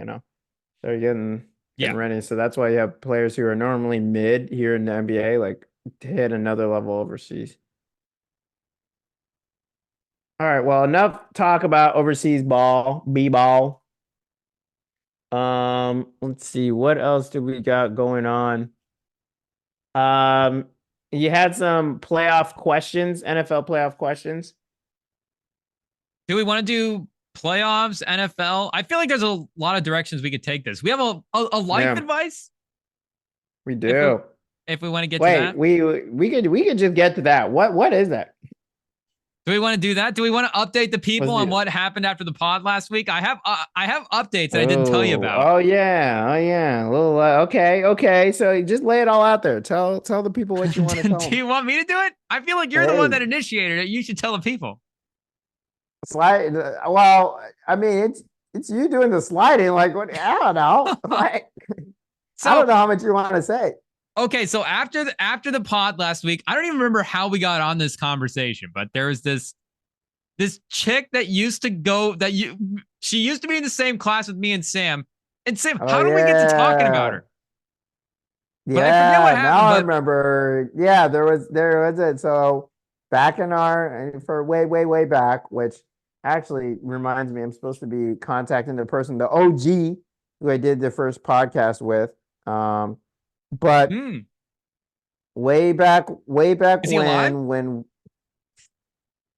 They're getting ready. So that's why you have players who are normally mid here in the NBA, like to hit another level overseas. All right, well, enough talk about overseas ball, B-ball. Let's see, what else do we got going on? You had some playoff questions, NFL playoff questions. Do we want to do playoffs, NFL? I feel like there's a lot of directions we could take this. We have a life advice. We do. If we want to get to that. We could just get to that. What is that? Do we want to do that? Do we want to update the people Let's on do it. what happened after the pod last week? I have updates that I didn't tell you Oh, about. oh yeah, oh yeah. A little, okay, okay. So just lay it all out there. Tell the people what you want to tell Do them. you want me to do it? I feel like you're the one Hey, that initiated it. You should tell the people. slide. Well, I mean, it's you doing the sliding. Like what? I don't know. Like I don't So know how much you want to say. okay, so after the pod last week, I don't even remember how we got on this conversation, but there was this chick that used to go she used to be in the same class with me and Sam. And Sam, Oh how did we get to talking about yeah. her? But I forget what Yeah, now happened. I But remember. Yeah, there was it. So back in our for way back, which actually reminds me, I'm supposed to be contacting the person, the OG who I did the first podcast with. But way back is he alive? when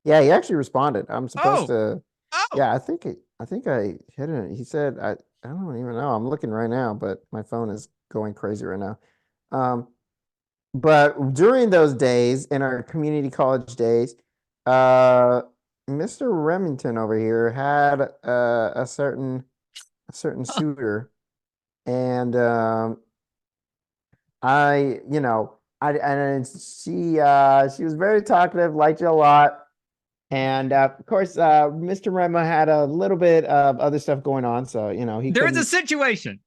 yeah, he actually responded. I'm supposed Oh, to. oh, Yeah, I think I hit it. He said I don't even know. I'm looking right now, but my phone is going crazy right now. Um, but during those days, in our community college days, uh, Mr. Remington over here had a certain suitor, and I, you know, I and she was very talkative, liked you a lot, and of course, Mr. Rema had a little bit of other stuff going on, so he there's a couldn't situation.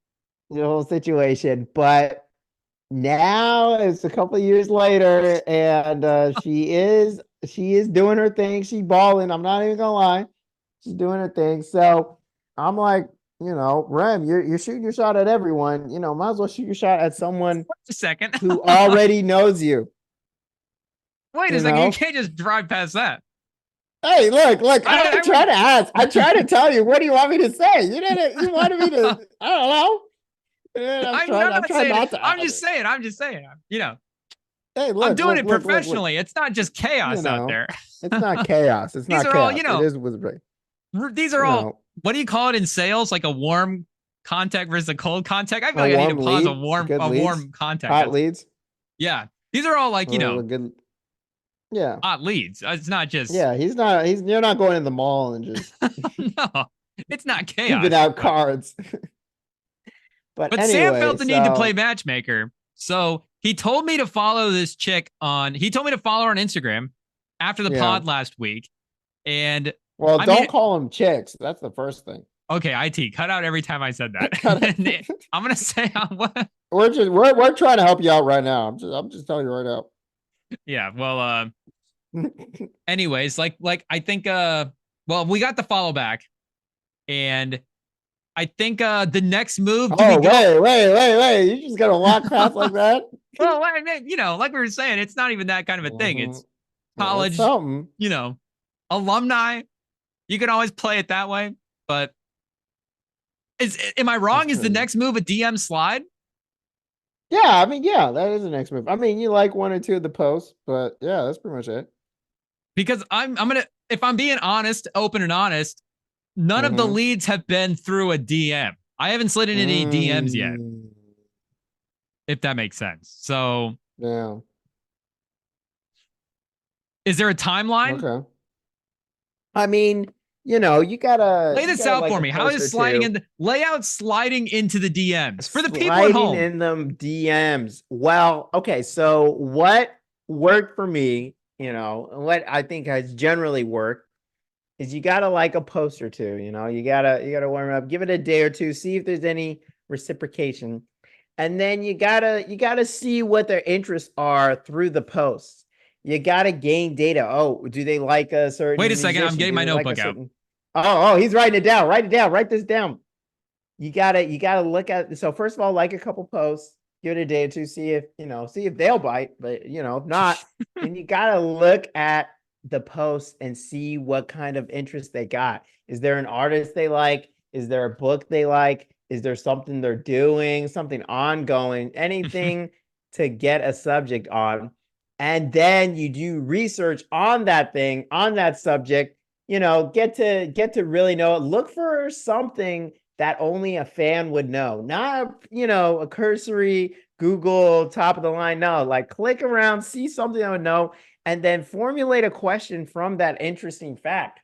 the whole situation, but. Now it's a couple of years later, and she is doing her thing. She's balling. I'm not even gonna lie, she's doing her thing. So I'm like, Rem, you're shooting your shot at everyone. Might as well shoot your shot at someone Wait a second. who already knows you. Wait a You second. You know, can't just drive past that. hey, look, I I try would. to ask. I try to tell you. What do you want me to say? You wanted me to. I don't know. And I'm I'm not trying saying it. not to I'm ask just it. saying. I'm just saying. Hey, I'm look, doing look, it look, look, look. professionally. It's not just You chaos out know, there. it's not chaos. It's These not are all, chaos. It is was right. these are You all, know, what do you call it in sales? Like a warm contact versus a cold contact. I feel a like I need to warm pause lead, good a leads, warm contact. hot That's, leads, yeah. These are all like, good. Yeah, hot leads. It's not just, yeah. He's not. You're not going in the mall and just no, it's not giving chaos. out cards. But But Sam anyway, felt the need to play so matchmaker. So he told me to follow this chick he told me to follow her on Instagram after the yeah. pod last week. And Well, I mean, don't call them chicks. That's the first thing. okay, IT, cut out every time I said that. Cut it. I'm going to say, what? We're trying to help you out right now. I'm just telling you right now. Yeah, well, anyways, like I think well, we got the follow back, and I think the next move, do we Oh, go? wait! You just gonna walk past like that? Well, I mean, like we were saying, it's not even that kind of a thing. Hmm. It's That's college, something. alumni. You can always play it that way. But am I That's wrong? Is the crazy. next move a DM slide? Yeah, I mean, yeah, that is the next move. I mean, you like one or two of the posts, but yeah, that's pretty much it. Because I'm gonna, if I'm being honest, open and honest, none of the Mm-hmm. leads have been through a DM. I haven't slid in any DMs yet, Mm, if that makes sense. So yeah. is there a timeline? Okay. I mean, Lay you this gotta out like for a me. How post or is sliding two. in lay out sliding into the DMs for the people at Sliding home? in them DMs. Well, okay, so what worked for me, what I think has generally worked is you gotta like a post or two, you gotta warm up, give it a day or two, see if there's any reciprocation. And then you gotta see what their interests are through the posts. You gotta gain data. Oh, do they like a Wait certain a second. I'm musician? getting Do my they like a notebook out. certain he's writing it down. Write it down, write this down. You gotta look at so first of all, like a couple posts, give it a day or two, see if they'll bite. But if not, then you gotta look at the posts and see what kind of interest they got. Is there an artist they like? Is there a book they like? Is there something they're doing, something ongoing, anything to get a subject on? And then you do research on that thing, on that subject, get to really know it. Look for something that only a fan would know, not, a cursory Google top of the line. No, like click around, see something I would know, and then formulate a question from that interesting fact.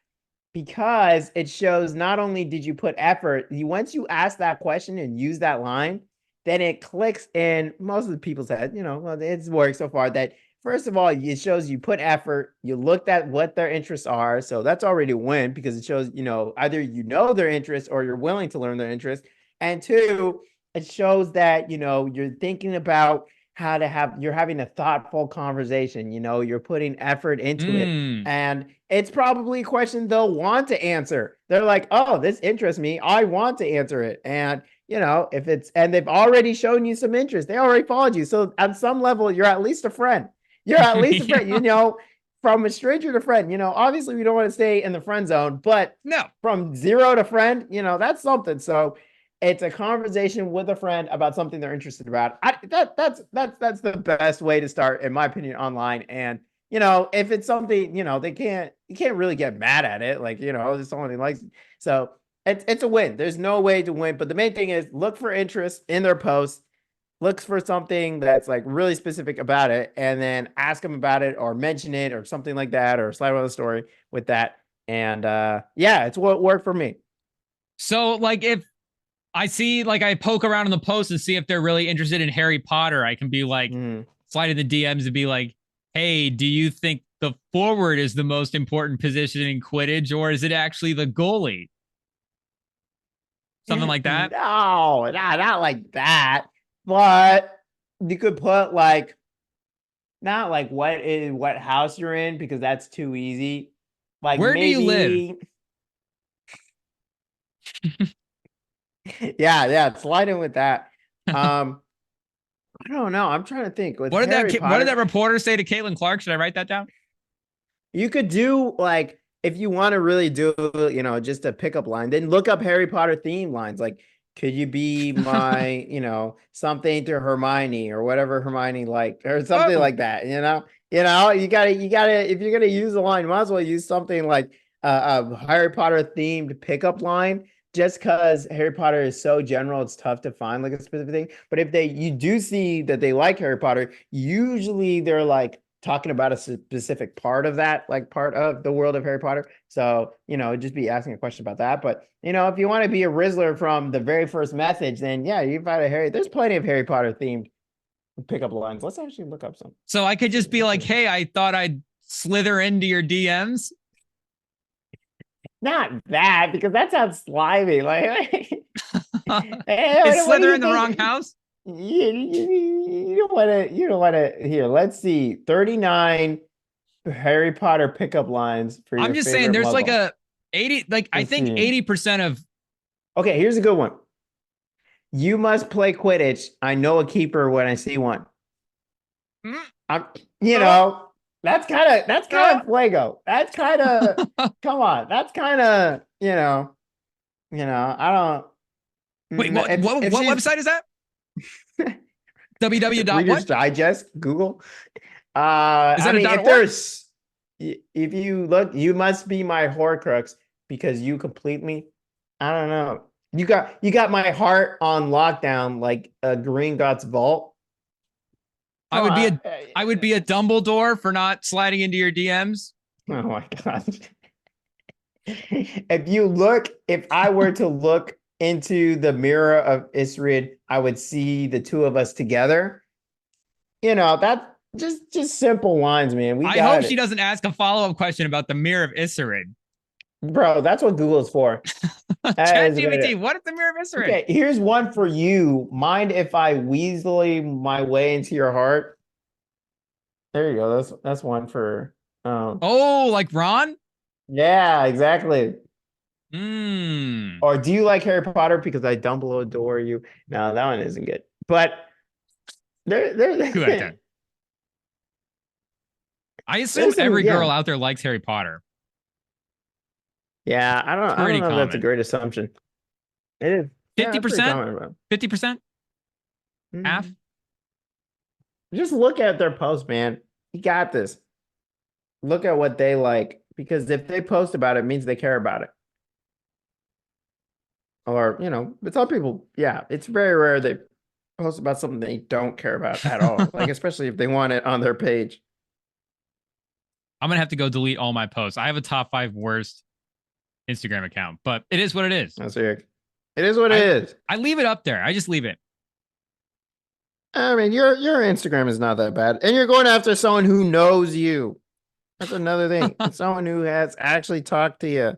Because it shows not only did you put effort, once you ask that question and use that line, then it clicks in most of the people's head. Well, it's worked so far that first of all, it shows you put effort, you looked at what their interests are. So that's already a win because it shows, either their interests or you're willing to learn their interests. And two, it shows that, you're thinking about you're having a thoughtful conversation, you're putting effort into it. And it's probably a question they'll want to answer. They're like, oh, this interests me. I want to answer it. And, and they've already shown you some interest. They already followed you. So at some level, you're at least a friend. You're at least a friend, from a stranger to friend. Obviously we don't want to stay in the friend zone, but no, from zero to friend, that's something. So it's a conversation with a friend about something they're interested about. That's the best way to start, in my opinion, online. And if it's something, you can't really get mad at it. Like, it's someone who likes it. So it's a win. There's no way to win. But the main thing is look for interest in their posts, look for something that's like really specific about it, and then ask them about it or mention it or something like that, or slide on the story with that. And yeah, it's what worked for me. So like if I see, like I poke around in the post and see if they're really interested in Harry Potter, I can be like, slide in the DMs and be like, hey, do you think the forward is the most important position in Quidditch, or is it actually the goalie? Something like that? No, not like that. But you could put like, not like what house you're in, because that's too easy. Like, where maybe, do you live? yeah, slide in with that. I don't know. I'm trying to think. With What did Harry Potter, what did that reporter say to Caitlin Clark? Should I write that down? you could do like, if you want to really do, just a pickup line, then look up Harry Potter theme lines. Like, could you be my, something to Hermione or whatever Hermione like, or something like that, you gotta, if you're going to use a line, you might as well use something like a Harry Potter themed pickup line, just because Harry Potter is so general, it's tough to find like a specific thing. But if you do see that they like Harry Potter, usually they're like talking about a specific part of that, like part of the world of Harry Potter. So, just be asking a question about that. But, if you want to be a Rizzler from the very first message, then yeah, you find there's plenty of Harry Potter themed pickup lines. Let's actually look up some. So I could just be like, hey, I thought I'd slither into your DMs. Not that, because that sounds slimy. Like, is slither in the wrong house? You don't want to, here, let's see. 39 Harry Potter pickup lines for your I'm just saying there's Muggle. like a 80, like I think 80% of. Okay, here's a good one. You must play Quidditch. I know a keeper when I see one. That's kind of Fuego. That's kind of, come on. That's kind of, I don't. Wait, what website is that? www. Reader's Digest, Google. Is that if there's, if you look, you must be my Horcrux because you complete me. I don't know. You got my heart on lockdown like a Gringotts vault. I would be a Dumbledore for not sliding into your DMs. Oh my god. If I were to look into the mirror of Isrid, I would see the two of us together. That's just simple lines, man. I hope she doesn't ask a follow-up question about the mirror of Isrid. Bro, that's what Google is for. ChatGPT, what is the mirror of Isrid? Okay, here's one for you. Mind if I weaselly my way into your heart? There you go. That's one for. Oh, like Ron? Yeah, exactly. Hmm. Or do you like Harry Potter because I Dumbledore you? No, that one isn't good. But I assume every girl out there likes Harry Potter. Yeah, I don't know if that's a great assumption. It is 50%? 50%? Half? Just look at their post, man. You got this. Look at what they like, because if they post about it, it means they care about it. Or, but some people, yeah, it's very rare that post about something they don't care about at all. Like, especially if they want it on their page. I'm gonna have to go delete all my posts. I have a top 5 worst Instagram account, but it is what it is. That's weird. It is what it I is. I leave it up there. I just leave it. I mean, your Instagram is not that bad, and you're going after someone who knows you. That's another thing. It's someone who has actually talked to you.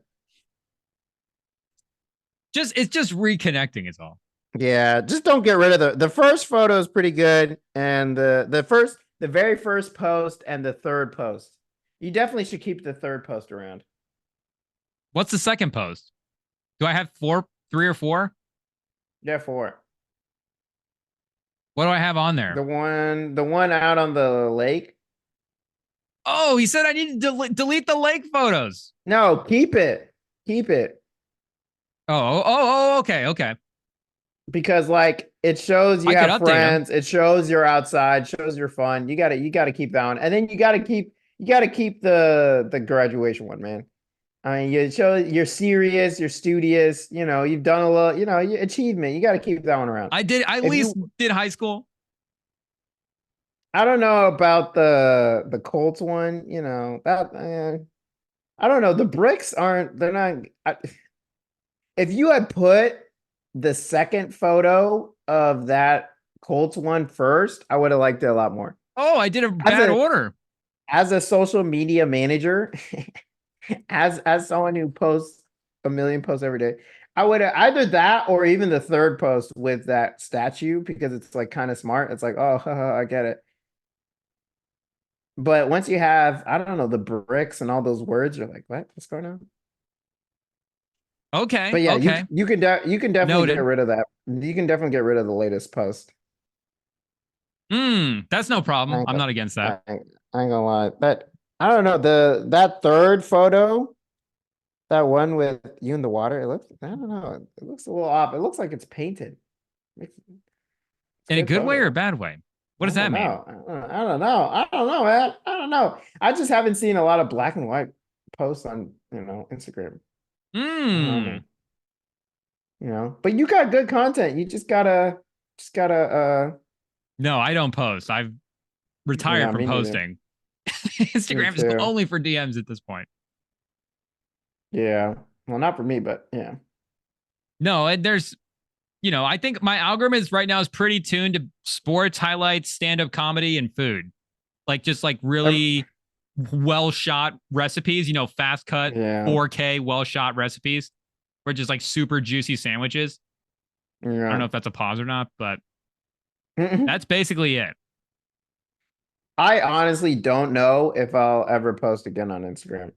It's just reconnecting is all. Yeah, just don't get rid of the first photo is pretty good, and the very first post and the third post. You definitely should keep the third post around. What's the second post? Do I have 3 or 4? Yeah, 4. What do I have on there? The one out on the lake. Oh, he said I need to delete the lake photos. No, keep it. Keep it. Okay. Because like it shows you I could have update friends, it shows you're outside, shows you're fun. You gotta keep that one. And then you gotta keep the graduation one, man. I mean, you show you're serious, you're studious, you've done a little, achievement. You gotta keep that one around. I at least did high school. I don't know about the Colts one, I don't know. The bricks they're not. If you had put the second photo of that Colts one first, I would have liked it a lot more. Oh, I did a bad order. As a social media manager, as someone who posts a million posts every day, I would have either that or even the third post with that statue because it's like kind of smart. It's like, oh, I get it. But once you have, I don't know, the bricks and all those words, you're like, what's going on? Okay. But yeah, okay. you can definitely Noted. get rid of that. You can definitely get rid of the latest post. That's no problem. I'm not against that. I ain't gonna lie. But I don't know, that third photo, that one with you in the water, I don't know. It looks a little off. It looks like it's painted. In a good way or a bad way? What does that mean? I don't know, man. I don't know. I just haven't seen a lot of black and white posts on, Instagram. But you got good content. You just gotta No, I don't post. I've retired from posting. Instagram is only for DMs at this point. Yeah. Well, not for me, but yeah. No, there's, I think my algorithm right now is pretty tuned to sports highlights, stand-up comedy, and food. Like just like really well shot recipes, fast cut 4K well shot recipes. Or just like super juicy sandwiches. Yeah. I don't know if that's a pause or not, but that's basically it. I honestly don't know if I'll ever post again on Instagram.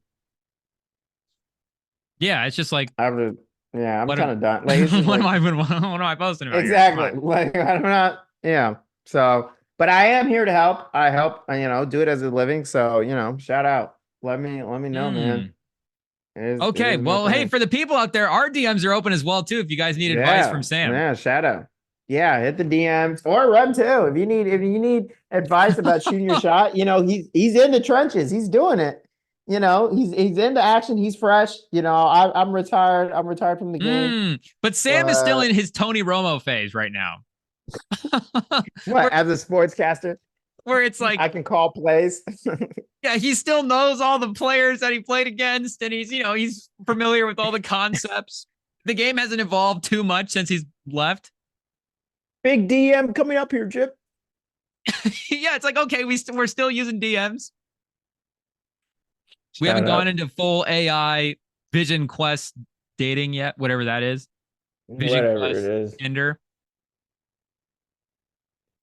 Yeah, it's just like I'm kind of done. Like, what am I posting about? Exactly. Like I'm not. Yeah. So, but I am here to help. I help. Do it as a living. So shout out. Let me know, man. Okay, well, hey, for the people out there, our DMs are open as well too. If you guys need advice from Sam, shout out. Yeah, hit the DMs or Rem too. If you need advice about shooting your shot, he's in the trenches. He's doing it. He's into action. He's fresh. I'm retired. I'm retired from the game. But Sam is still in his Tony Romo phase right now. What, as a sportscaster? Where it's like I can call plays. Yeah, he still knows all the players that he played against, and he's familiar with all the concepts. The game hasn't evolved too much since he's left. Big DM coming up here, Chip. Yeah, it's like, okay, we're still using DMs. We haven't gone into full AI Vision Quest dating yet, whatever that is. Vision Quest it is. Tinder.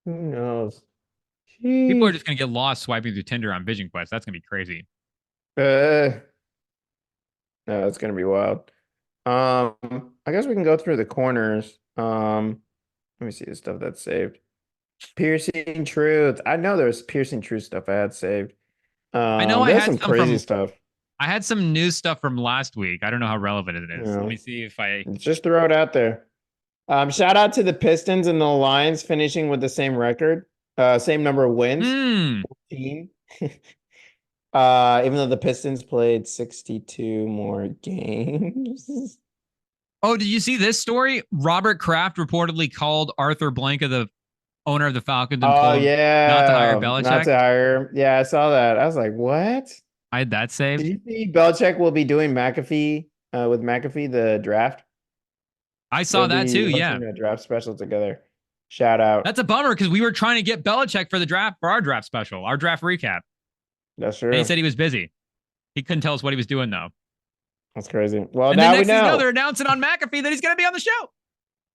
Who knows? People are just going to get lost swiping through Tinder on Vision Quest. That's going to be crazy. No, it's going to be wild. I guess we can go through the corners. Let me see the stuff that's saved. Piercing Truth. I know there's Piercing Truth stuff I had saved. I know I had some crazy stuff. I had some news stuff from last week. I don't know how relevant it is. Let me see if I just throw it out there. Shout out to the Pistons and the Lions finishing with the same record. Same number of wins. 14. Even though the Pistons played 62 more games. Oh, did you see this story? Robert Kraft reportedly called Arthur Blanca the owner of the Falcons and Oh told him not to hire yeah, not Belichick. to hire. Yeah, I saw that. I was like, what? I had that Did saved. you see Belichick will be doing McAfee with McAfee the draft? I They'll saw that be too. Yeah. hosting a draft special together. Shout out. That's a bummer because we were trying to get Belichick for the draft for our draft special, our draft recap. That's And he true. said he was busy. He couldn't tell us what he was doing though. That's crazy. Well, And then now we next thing you know, they're know. announcing on McAfee that he's going to be on the show.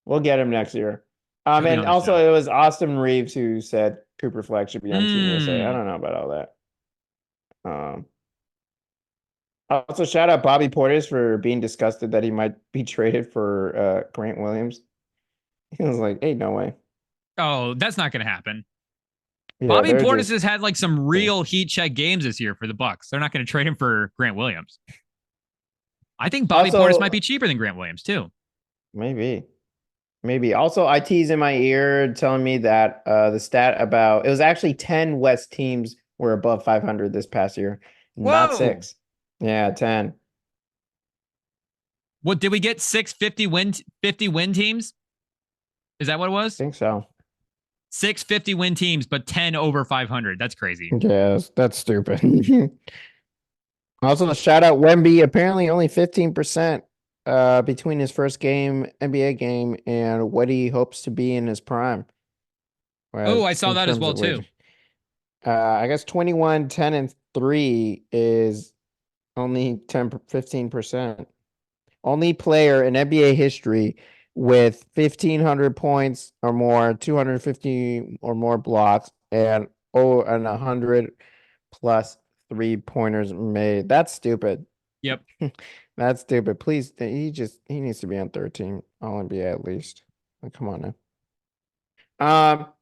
We'll get him next year. He'll be And on the also show. it was Austin Reeves who said Cooper Flex should be on Team USA. I Mm. don't know about all that. Um, Also shout out Bobby Portis for being disgusted that he might be traded for Grant Williams. He was like, "Hey, no way." Oh, that's not going to happen. Yeah, Bobby they're Portis just has had like some real heat check games this year for the Bucks. They're not going to trade him for Grant Williams. I think Bobby Portis might also be cheaper than Grant Williams too. maybe. Maybe. Also, IT's in my ear telling me that the stat about it was actually 10 West teams were above 500 this past year, not Whoa. 6. Yeah, 10. What did we get? 50 win teams? Is that what it I was? think so. 650 win teams, but 10 over 500. That's crazy. Yes, that's stupid. Also, shout out Wemby. Apparently, only 15% between his first NBA game and what he hopes to be in his prime. Oh, Whereas I saw in that as terms well of too. I guess 21, 10, and 3 is only 10, 15%. Only player in NBA history with 1,500 points or more, 250 or more blocks, and 100 plus 3-pointers made. That's stupid. Yep. That's stupid. Please, he needs to be on 13 All NBA at least. Like, come on now.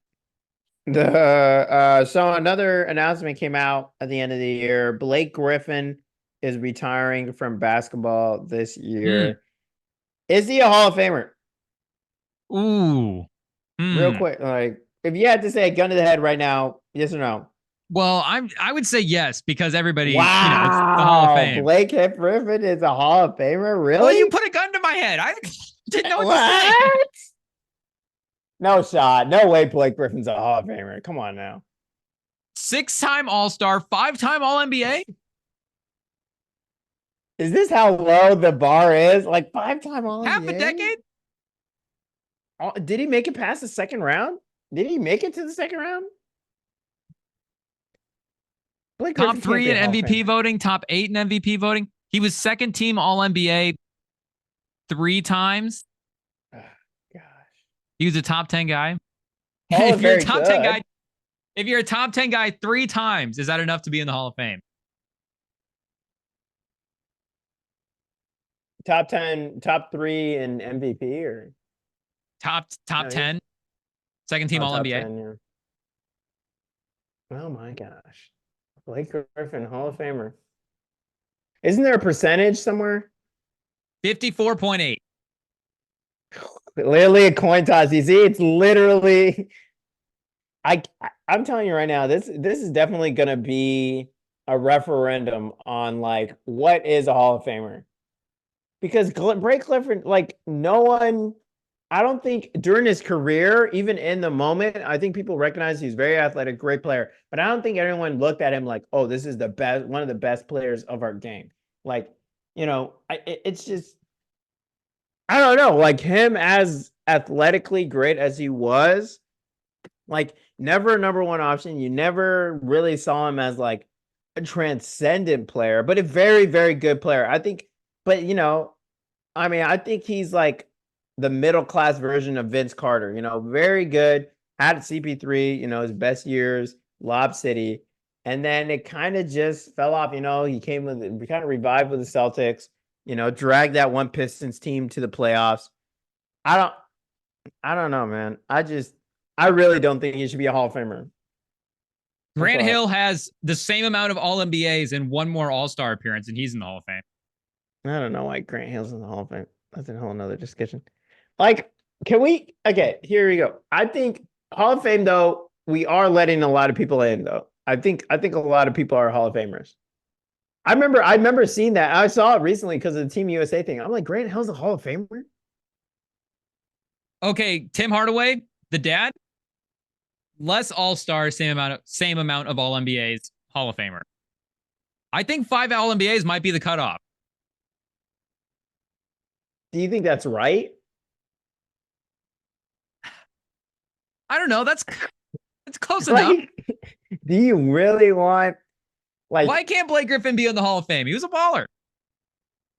So another announcement came out at the end of the year. Blake Griffin is retiring from basketball this year. Is he a Hall of Famer? Ooh. Real quick, like if you had to say a gun to the head right now, yes or no? Well, I would say yes because everybody, it's the Hall of Wow, Fame. Blake Griffin is a Hall of Famer, Well, you really? put a gun to my head. I didn't know what to say. What? No shot. No way Blake Griffin's a Hall of Famer. Come on now. 6-time All-Star, 5-time All-NBA. Is this how low the bar is? Like 5-time All Half a NBA? decade. Did he make it past the second round? Did he make it to the second round? Blake Top Griffin can't 3 be a in Hall of MVP Famer. voting, top 8 in MVP voting. He was second team All-NBA 3 times. Oh, gosh. He was a top 10 guy. All If you're a very top 10 guy, good. if you're a top 10 guy 3 times, is that enough to be in the Hall of Fame? Top 10, top 3 in MVP or Top no, 10, second team top All-NBA. 10, yeah. Oh my gosh. Blake Griffin, Hall of Famer. Isn't there a percentage somewhere? 54.8. Literally a coin toss. You see, it's literally I'm telling you right now, this is definitely gonna be a referendum on like what is a Hall of Famer. Because Blake Clifford, like no one, I don't think during his career, even in the moment, I think people recognize he's very athletic, great player. But I don't think anyone looked at him like, oh, this is the best, one of the best players of our game. Like, it's just, I don't know, like him as athletically great as he was, like never a number one option. You never really saw him as like a transcendent player, but a very, very good player. I think, but I think he's like the middle class version of Vince Carter, very good, had CP3, his best years, Lob City. And then it kind of just fell off, he came with, we kind of revived with the Celtics, dragged that one Pistons team to the playoffs. I don't know, man. I really don't think he should be a Hall of Famer. Grant Hill has the same amount of All NBAs and one more All Star appearance, and he's in the Hall of Fame. I don't know why Grant Hill's in the Hall of Fame. That's a whole nother discussion. Like, okay, here we go. I think Hall of Fame, though, we are letting a lot of people in, though. I think a lot of people are Hall of Famers. I remember seeing that. I saw it recently because of the Team USA thing. I'm like, Grant Hill's a Hall of Famer? Okay, Tim Hardaway, the dad. Less All-Star, same amount of All-NBAs, Hall of Famer. I think 5 All-NBAs might be the cutoff. Do you think that's right? I don't know. That's close enough. Like, do you really want like Why can't Blake Griffin be in the Hall of Fame? He was a baller.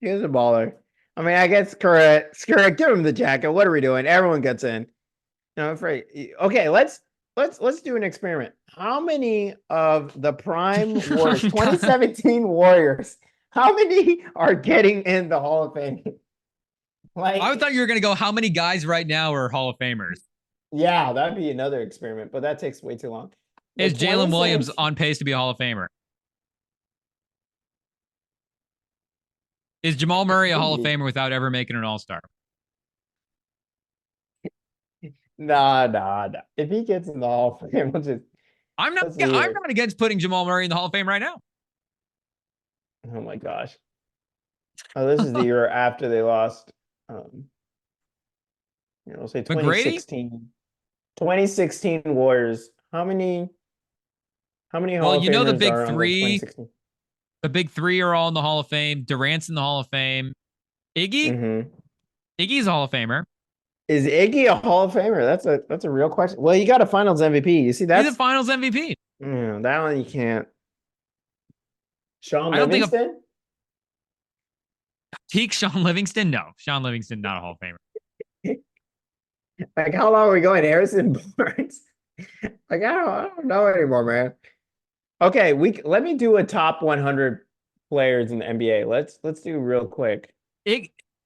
he was a baller? I mean, I guess correct. Give him the jacket. What are we doing? Everyone gets in. No, I'm afraid. Okay, let's do an experiment. How many of the prime Warriors, 2017 Warriors, how many are getting in the Hall of Fame? Like, I thought you were going to go, how many guys right now are Hall of Famers? yeah, that'd be another experiment, but that takes way too long. Is Jalen Williams on pace to be a Hall of Famer? Is Jamal Murray a Hall of Famer without ever making an All-Star? Nah. If he gets in the Hall of Fame, we'll just. I'm not against putting Jamal Murray in the Hall of Fame right now. Oh my gosh. Oh, this is the year after they lost. We'll say 2016. 2016 Warriors. How many Hall of you know the Famers big are on the three. 2016? The big three are all in the Hall of Fame. Durant's in the Hall of Fame. Iggy? Iggy's a Hall of Famer. Is Iggy a Hall of Famer? That's a real question. Well, you got a Finals MVP. You see that? He's a Finals MVP. That one you can't. Sean I don't Livingston? Peak Sean Livingston? No. Sean Livingston, not a Hall of Famer. Like, how long are we going? Harrison Barnes? Like, I don't know anymore, man. Okay, let me do a top 100 players in the NBA. Let's do real quick.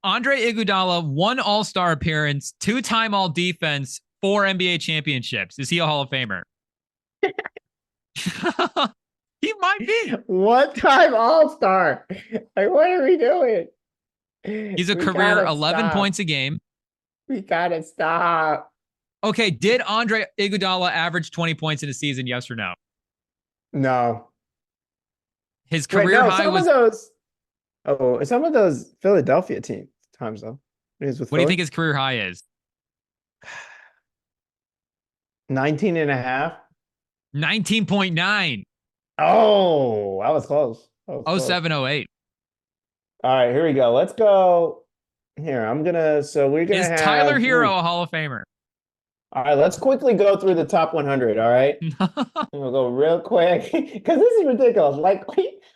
Andre Iguodala, 1 All-Star appearance, 2-time All-Defense, 4 NBA championships. Is he a Hall of Famer? He might be. 1-time All-Star. Like, what are we doing? He's a career 11 points a game. We gotta stop. Okay, did Andre Iguodala average 20 points in a season? Yes or no? No. His career high was some of those Philadelphia times though. What do you think his career high is? 19 and a half. 19.9. Oh, that was close. 07, 08. All right, here we go. Let's go. Here, we're gonna have Tyler Hero a Hall of Famer? All right, let's quickly go through the top 100. All right, we'll go real quick because this is ridiculous. Like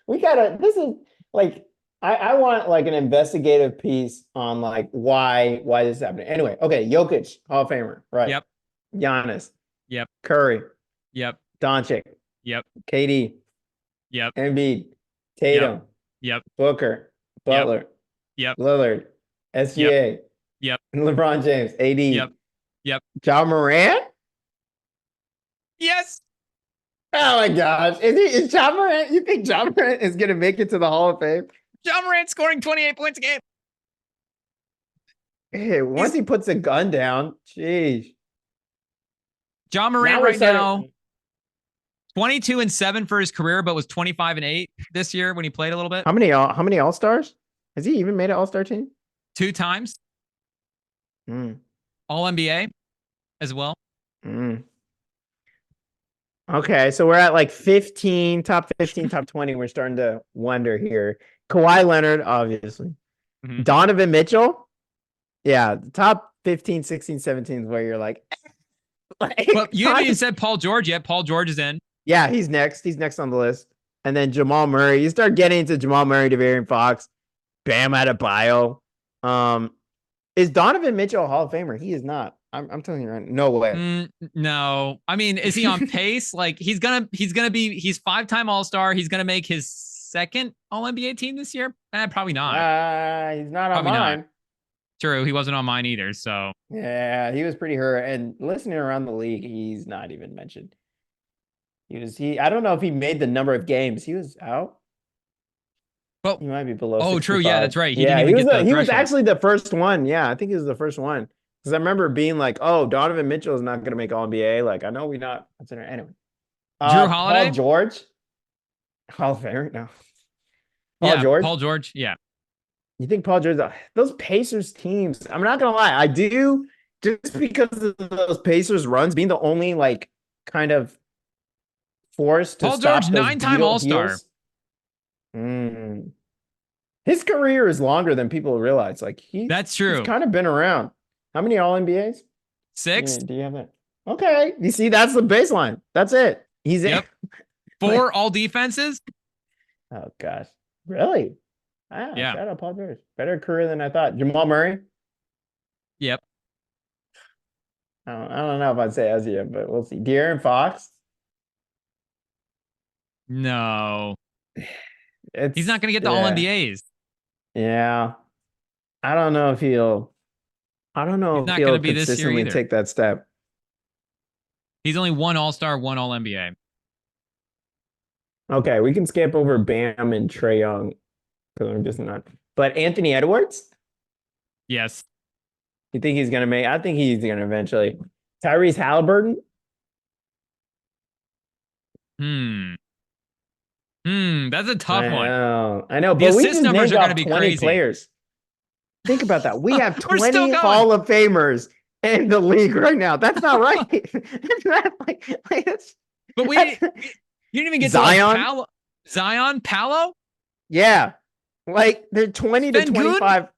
we gotta. This is like I want like an investigative piece on like why this is happening. Anyway, okay, Jokic, Hall of Famer, right? Yep. Giannis. Yep. Curry. Yep. Doncic. Yep. KD. Yep. Embiid. Tatum. Yep. Booker. Butler. Yep. Lillard. SGA. Yep. And LeBron James. AD. Yep. Ja Morant? Yes. Oh my gosh. Is Ja Morant? You think Ja Morant is gonna make it to the Hall of Fame? Ja Morant scoring 28 points a game. Hey, once he puts a gun down, jeez. Ja Morant right now, 22-7 for his career, but was 25-8 this year when he played a little bit. How many All-Stars? Has he even made an All-Star team? 2 times. All-NBA as well. Okay, so we're at like 15, top 15, top 20. We're starting to wonder here. Kawhi Leonard, obviously. Donovan Mitchell? Yeah, top 15, 16, 17 is where you're like well, you haven't even said Paul George yet. Paul George is in. Yeah, he's next. He's next on the list. And then Jamal Murray. You start getting into Jamal Murray, De'Aaron Fox, Bam Adebayo. Is Donovan Mitchell a Hall of Famer? He is not. I'm telling you right now. No way. No. I mean, is he on pace? Like he's 5-time All-Star. He's gonna make his 2nd All-NBA team this year? Probably not. He's not on mine. Not. True, he wasn't on mine either. So yeah, he was pretty hurt. And listening around the league, he's not even mentioned. I don't know if he made the number of games. He was out. But he might be below. Oh, 65. True. Yeah, that's right. He was actually the first one. Yeah, I think he was the first one. Because I remember being like, "Oh, Donovan Mitchell is not going to make All NBA." Like, I know we're not considering anyway. Drew Holiday, Paul George, Hall of Famer. No, Paul George. Yeah. You think Paul George? Those Pacers teams. I'm not gonna lie. I do just because of those Pacers runs being the only like kind of forced to Paul stop George, those 9-time All-Star. heels. Mm. His career is longer than people realize. Like That's he's true. kind of been around. How many All NBAs? 6. Do you have that? Okay, you see, that's the baseline. That's it. He's Yep. 4 All Defenses. Oh gosh, really? Wow, Yeah. shout out Paul George. Better career than I thought. Jamal Murray. Yep. I don't know if I'd say as yet, but we'll see. De'Aaron Fox. No. It's He's not going to get the All NBAs. Yeah. I don't know if he'll. I don't know He's if not going he'll to be this year consistently either. take that step. He's only 1 All-Star, 1 All NBA. Okay, we can skip over Bam and Trae Young because I'm just not. But Anthony Edwards, Yes. you think he's gonna make? I think he's gonna eventually. Tyrese Halliburton. That's a tough one. I know, The but we assist just numbers named are off gonna be 20 crazy. players. Think about that. We have We're still 20 going. Hall of Famers in the league right now. That's not right. It's not like that's, But you didn't even get Zion? to like Zion, Palo? Yeah. Like they're 20 to Sven 25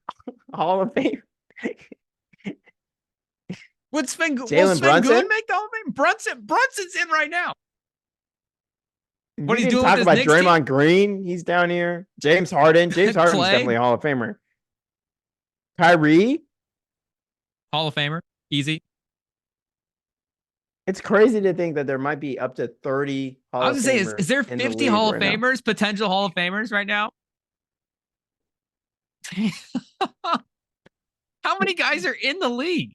Hall of Fame. Would Sven Jalen Brunson? Goon make the Hall of Fame? Brunson's in right now. What You he's didn't doing talk with about his Knicks Draymond team? Green. He's down here. James Harden. James Harden's Clay? definitely a Hall of Famer. Kyrie. Hall of Famer. Easy. It's crazy to think that there might be up to 30 Hall I of was gonna say, Famers is there in the 50 league Hall of right now. Famers, potential Hall of Famers right now? How many guys are in the league?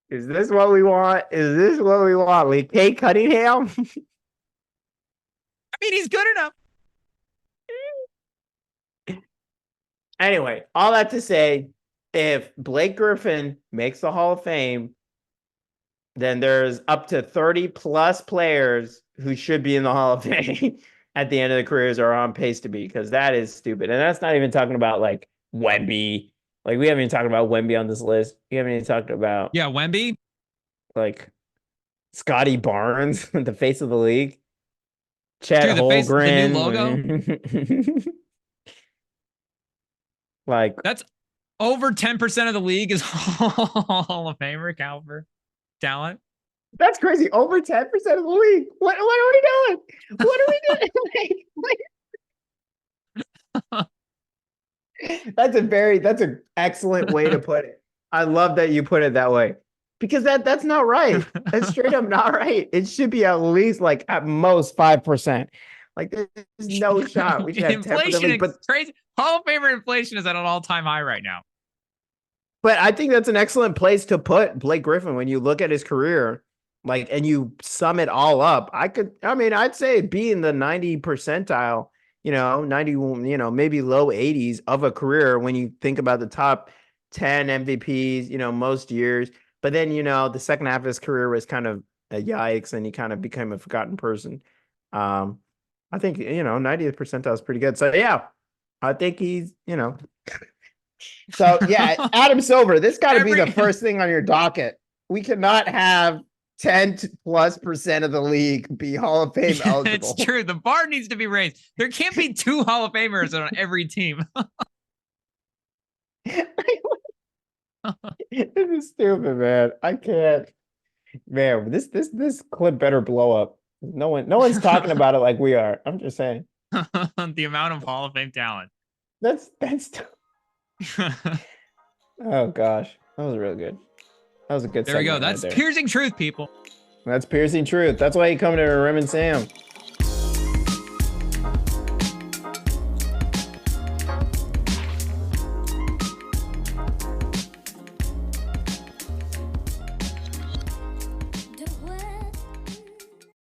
Is this what we want? Is this what we want? Like Kate Cunningham? I mean, he's good enough. Anyway, all that to say, if Blake Griffin makes the Hall of Fame, then there's up to 30 plus players who should be in the Hall of Fame at the end of the careers or on pace to be, because that is stupid. And that's not even talking about like Wemby. Like we haven't even talked about Wemby on this list. We haven't even talked about Wemby. Like Scotty Barnes, the face of the league. Chet Holmgren, the new logo. Like that's over 10% of the league is Hall of Famer caliber talent. That's crazy. Over 10% of the league. What are we doing? What are we doing? That's an excellent way to put it. I love that you put it that way. Because that's not right. That's straight up not right. It should be at least like at most 5%. Like there's no shot. We should have inflation 10%. But crazy. Hall of Famer inflation is at an all-time high right now. But I think that's an excellent place to put Blake Griffin when you look at his career, like, and you sum it all up. I'd say be in the 90 percentile, 90, maybe low 80s of a career when you think about the top 10 MVPs, most years. But then, the second half of his career was kind of a yikes and he kind of became a forgotten person. I think, 90th percentile is pretty good. So, yeah, I think he's, So, yeah, Adam Silver, this got to be the first thing on your docket. We cannot have 10+% of the league be Hall of Fame eligible. It's true. The bar needs to be raised. There can't be 2 Hall of Famers on every team. This is stupid, man. I can't. Man, this clip better blow up. No one's talking about it like we are. I'm just saying. The amount of Hall of Fame talent. That's Oh gosh, that was real good. That was a good. There we go. That's piercing truth, people. That's piercing truth. That's why you come to Rem and Sam.